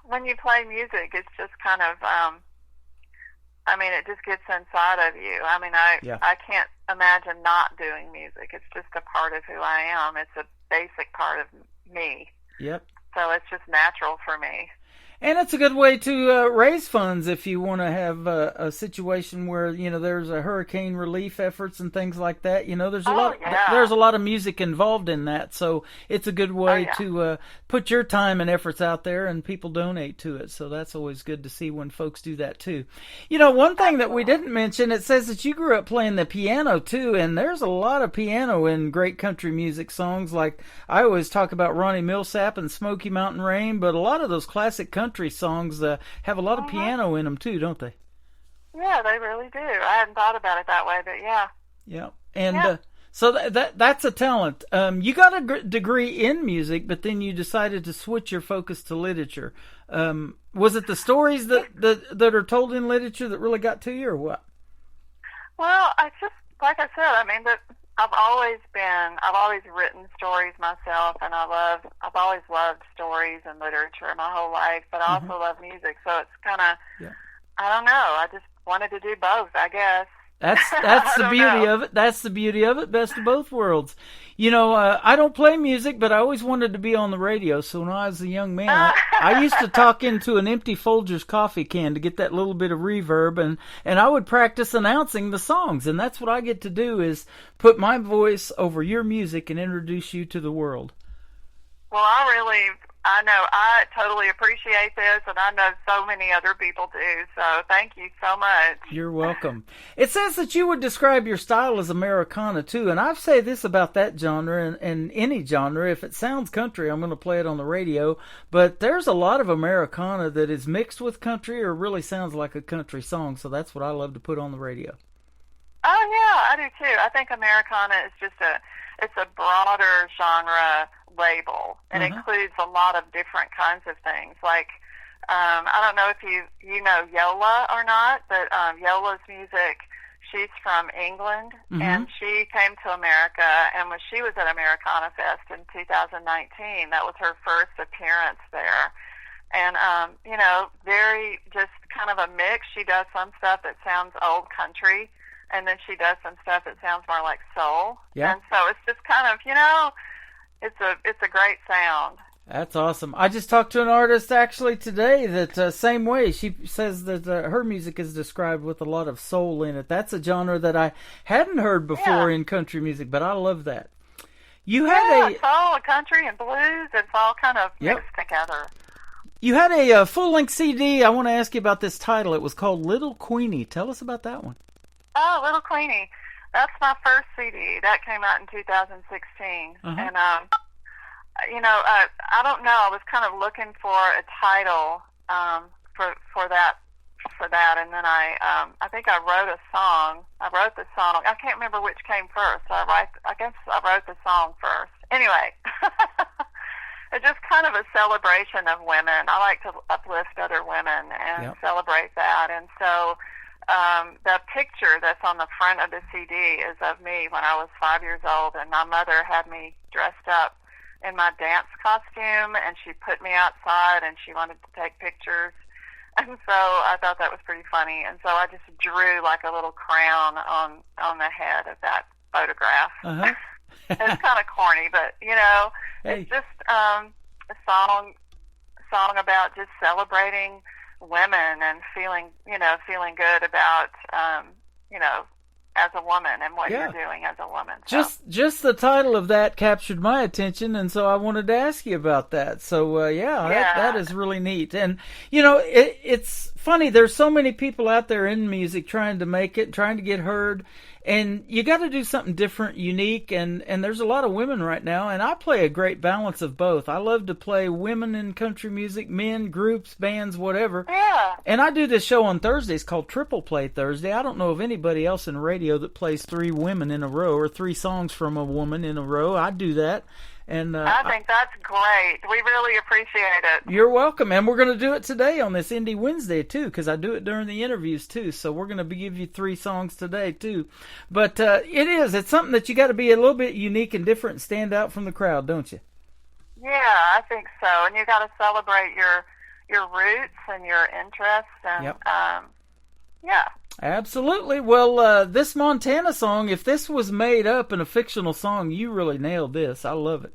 when you play music, it's just kind of, I mean, it just gets inside of you. I mean, I can't imagine not doing music. It's just a part of who I am. It's a basic part of me. Yep. So it's just natural for me. And it's a good way to raise funds if you want to have a situation where, you know, there's a hurricane relief efforts and things like that. You know, there's a lot of music involved in that. So it's a good way to put your time and efforts out there and people donate to it. So that's always good to see when folks do that too. You know, one thing that we didn't mention, it says that you grew up playing the piano too, and there's a lot of piano in great country music songs. Like I always talk about Ronnie Millsap and Smoky Mountain Rain, but a lot of those classic country songs have a lot of piano in them too, don't they? Yeah, they really do. I hadn't thought about it that way, but yeah. Yeah, and so that's a talent. You got a degree in music, but then you decided to switch your focus to literature. Was it the stories that are told in literature that really got to you, or what? Well, I just, like I said, I mean, I've always written stories myself, and I've always loved stories and literature my whole life, but I also love music, so it's kind of, I don't know, I just wanted to do both, I guess. That's the beauty of it. That's the beauty of it. Best of both worlds. You know, I don't play music, but I always wanted to be on the radio. So when I was a young man, I used to talk into an empty Folgers coffee can to get that little bit of reverb, and I would practice announcing the songs. And that's what I get to do, is put my voice over your music and introduce you to the world. Well, I know I totally appreciate this, and I know so many other people do, so thank you so much. You're welcome. It says that you would describe your style as Americana, too, and I've said this about that genre and any genre. If it sounds country, I'm going to play it on the radio, but there's a lot of Americana that is mixed with country or really sounds like a country song, so that's what I love to put on the radio. Oh, yeah, I do, too. I think Americana is just it's a broader genre label. It includes a lot of different kinds of things. Like, I don't know if you know Yola or not, but Yola's music, she's from England, and she came to America, and when she was at Americana Fest in 2019, that was her first appearance there. And, you know, very just kind of a mix. She does some stuff that sounds old country, and then she does some stuff that sounds more like soul. Yeah. And so it's just kind of, you know, it's a great sound. That's awesome. I just talked to an artist actually today that same way. She says that her music is described with a lot of soul in it. That's a genre that I hadn't heard before in country music, but I love that. You had soul, country, and blues. It's all kind of mixed together. You had a full-length CD. I want to ask you about this title. It was called Little Queenie. Tell us about that one. Oh, Little Queenie. That's my first CD. That came out in 2016. And, you know, I don't know. I was kind of looking for a title for that, and then I think I wrote a song. I wrote the song. I can't remember which came first. I guess I wrote the song first. Anyway, it's just kind of a celebration of women. I like to uplift other women and celebrate that, and so the picture that's on the front of the CD is of me when I was 5 years old, and my mother had me dressed up in my dance costume, and she put me outside, and she wanted to take pictures, and so I thought that was pretty funny, and so I just drew like a little crown on the head of that photograph. It's kind of corny, but you know, it's just a song about just celebrating women and feeling good about, you know, as a woman and what you're doing as a woman. So. Just the title of that captured my attention, and so I wanted to ask you about that. So, that is really neat. And, you know, it's funny. There's so many people out there in music trying to make it, trying to get heard. And you got to do something different, unique, and there's a lot of women right now, and I play a great balance of both. I love to play women in country music, men, groups, bands, whatever. Yeah. And I do this show on Thursdays called Triple Play Thursday. I don't know of anybody else in radio that plays 3 women in a row or 3 songs from a woman in a row. I do that. And I think that's great. We really appreciate it. You're welcome. And we're going to do it today on this Indie Wednesday, too, because I do it during the interviews, too. So we're going to give you 3 songs today, too. But it's something that you got to be a little bit unique and different and stand out from the crowd, don't you? Yeah, I think so. And you got to celebrate your roots and your interests. And, yeah. Absolutely. Well, this Montana song, if this was made up in a fictional song, you really nailed this. I love it.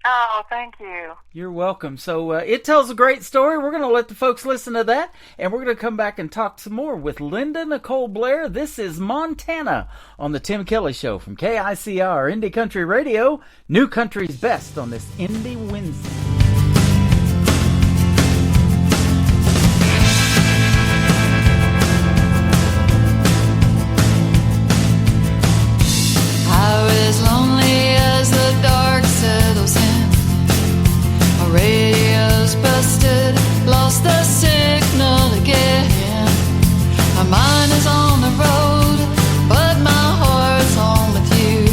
Oh, thank you. You're welcome. So it tells a great story. We're going to let the folks listen to that, and we're going to come back and talk some more with Linda Nicole Blair. This is Montana on the Tim Kelly Show from KICR Indie Country Radio. New Country's Best on this Indie Wednesday. I was lonely as the dark settles in. My radio's busted, lost the signal again. My mind is on the road, but my heart's home with you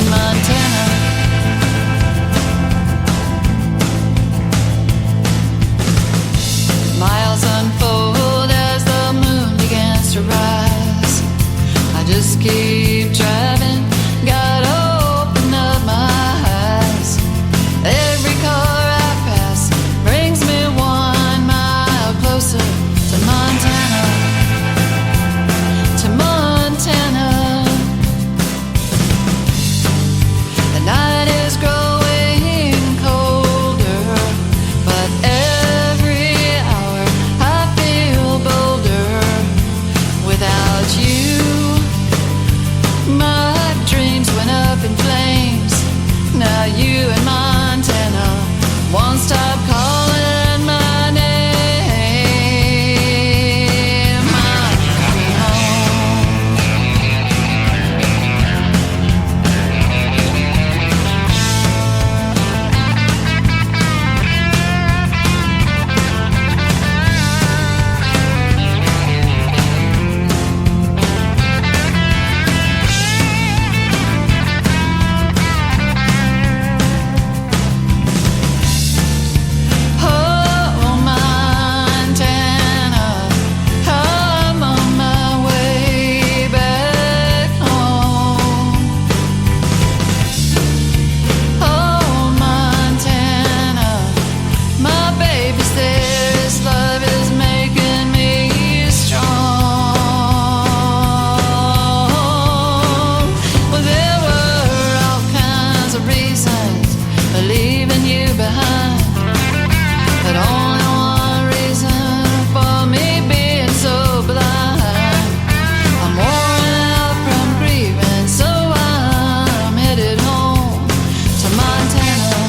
in Montana. Miles unfold as the moon begins to rise. I just keep driving, gotta open up my eyes. Every car I pass brings me 1 mile closer to Montana, to Montana. The night is growing colder, but every hour I feel bolder without you. My dreams went up in flames. Now you in Montana won't stop calling my name. Miami home. Oh, Montana, I'm on my way back home. Oh, Montana, my baby's there. His love is making me strong. Well, there were all kinds of reasons for leaving you behind, but only one reason for me being so blind. I'm worn out from grieving, so I'm headed home to Montana,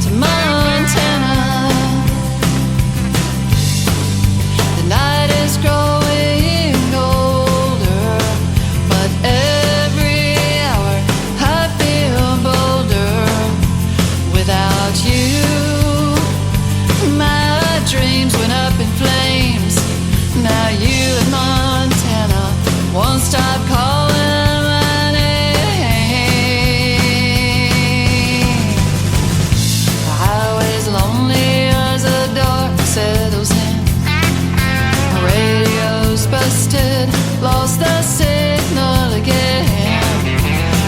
to Montana. The night is growing colder, but every hour I feel bolder without you. My dreams went up in flames. Now you in Montana won't stop calling my name. The highway's lonely as the dark settles in. My radio's busted, lost the signal again.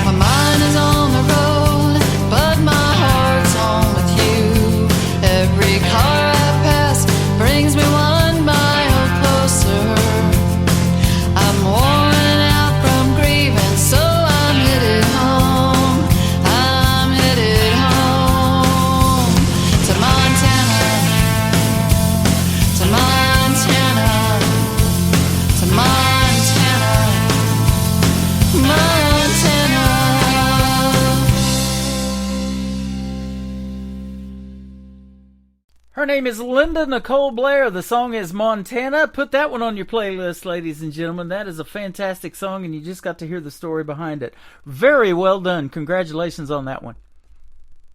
My mind is on the road, but my heart's home with you. Every car I pass brings me 1 mile closer. I'm worn out from grieving, so I'm headed home. I'm headed home to Montana, to Montana, to Montana, Montana. Her name is Linda Nicole Blair. The song is Montana. Put that one on your playlist, ladies and gentlemen. That is a fantastic song, and you just got to hear the story behind it. Very well done. Congratulations on that one.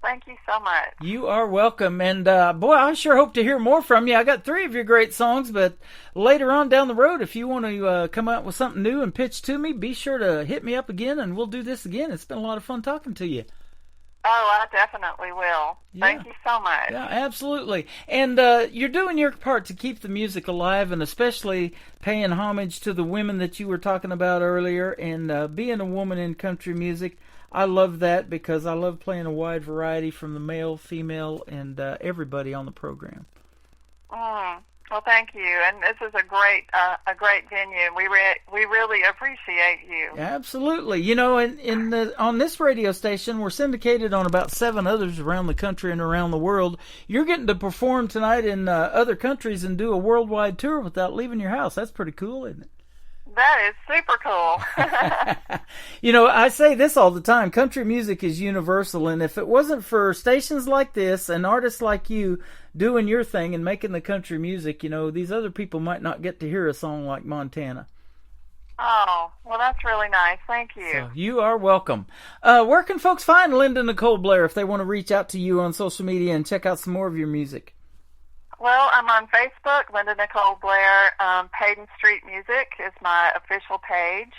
Thank you so much. You are welcome. And, boy, I sure hope to hear more from you. I got 3 of your great songs, but later on down the road, if you want to come out with something new and pitch to me, be sure to hit me up again, and we'll do this again. It's been a lot of fun talking to you. Oh, I definitely will. Yeah. Thank you so much. Yeah, absolutely. And you're doing your part to keep the music alive, and especially paying homage to the women that you were talking about earlier, and being a woman in country music. I love that because I love playing a wide variety from the male, female, and everybody on the program. Well, thank you, and this is a great venue. We really appreciate you. Absolutely. You know, on this radio station, we're syndicated on about 7 others around the country and around the world. You're getting to perform tonight in other countries and do a worldwide tour without leaving your house. That's pretty cool, isn't it? That is super cool. You know, I say this all the time. Country music is universal, and if it wasn't for stations like this and artists like you doing your thing and making the country music, you know, these other people might not get to hear a song like Montana. Oh, well, that's really nice. Thank you. So you are welcome. Where can folks find Linda Nicole Blair if they want to reach out to you on social media and check out some more of your music? Well, I'm on Facebook, Linda Nicole Blair. Hayden Street Music is my official page.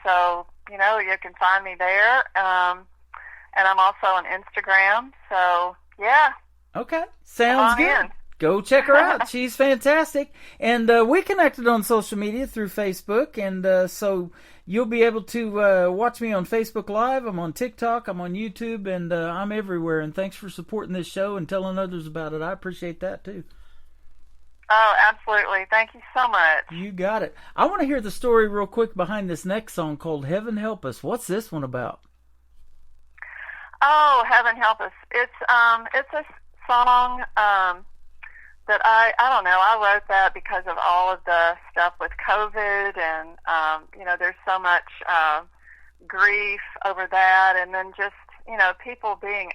So, you know, you can find me there. And I'm also on Instagram. So, yeah. Okay. Sounds good. Go check her out. She's fantastic. And we connected on social media through Facebook. And so you'll be able to watch me on Facebook Live. I'm on TikTok. I'm on YouTube. And I'm everywhere. And thanks for supporting this show and telling others about it. I appreciate that, too. Oh, absolutely. Thank you so much. You got it. I want to hear the story real quick behind this next song called Heaven Help Us. What's this one about? Oh, Heaven Help Us. It's a song that I don't know, I wrote that because of all of the stuff with COVID and, you know, there's so much grief over that, and then just, you know, people being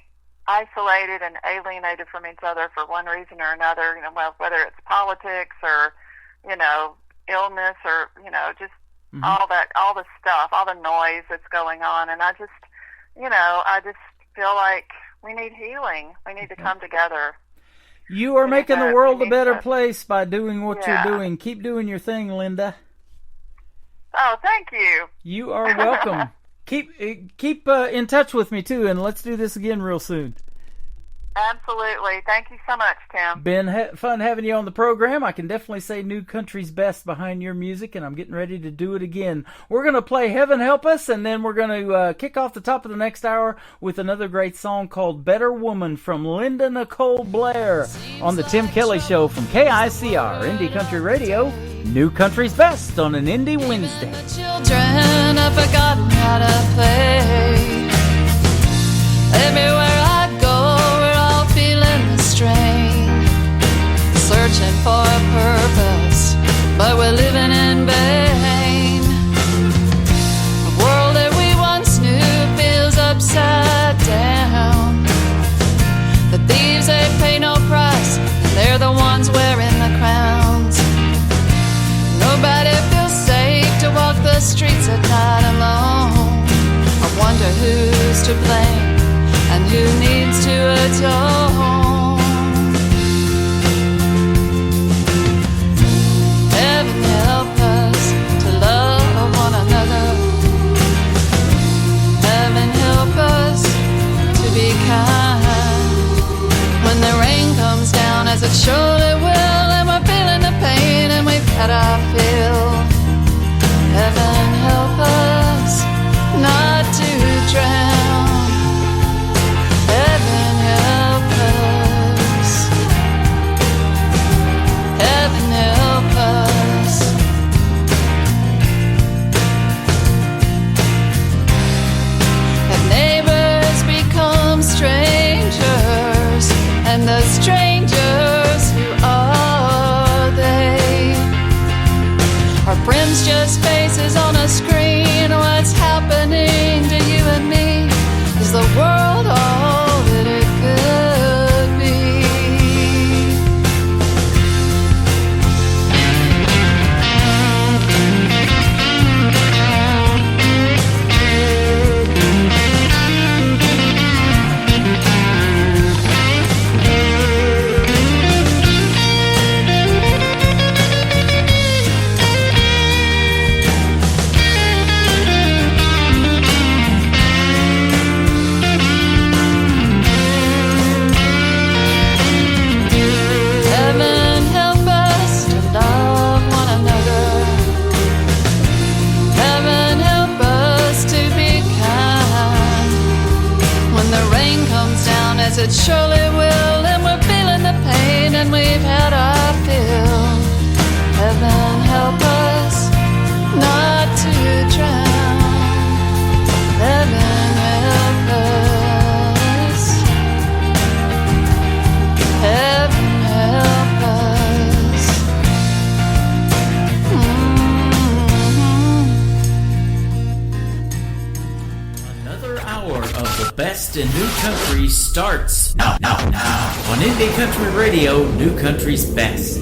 isolated and alienated from each other for one reason or another, you know, well, whether it's politics or, you know, illness or, you know, just all the stuff, all the noise that's going on. And I just, you know, I just feel like we need healing. We need to come together. You are making the world a better place by doing what you're doing. Keep doing your thing, Linda. Oh, thank you. You are welcome. Keep in touch with me, too, and let's do this again real soon. Absolutely. Thank you so much, Tim. Been fun having you on the program. I can definitely say New Country's best behind your music, and I'm getting ready to do it again. We're going to play Heaven Help Us, and then we're going to kick off the top of the next hour with another great song called Better Woman from Linda Nicole Blair on the Tim Kelly Show from KICR, Indie Country Radio, New Country's best on an Indie Wednesday. The children have forgotten how to play. Everywhere I go, we're all feeling the strain, searching for a purpose, but we're living in vain. The world that we once knew feels upside down. The thieves, they pay no price, and they're the ones wearing the crowns. Nobody feels safe to walk the streets at night alone. I wonder who's to blame and who needs to atone. Heaven help us to love one another. Heaven help us to be kind. When the rain comes down, as it surely will, and we're feeling the pain and we've had our fill, heaven help us not to drown. Heaven help us. Heaven help us. Have neighbors become strangers, and the strangers, who are they? Are friends just faces on a screen? What's happening to you and me? Is the world all that it could be? It surely will, and we're feeling the pain, and we've had our fill. to drown. Heaven help us. Heaven help us. Another hour of the best in new country starts now on Indie Country Radio, New Country's best.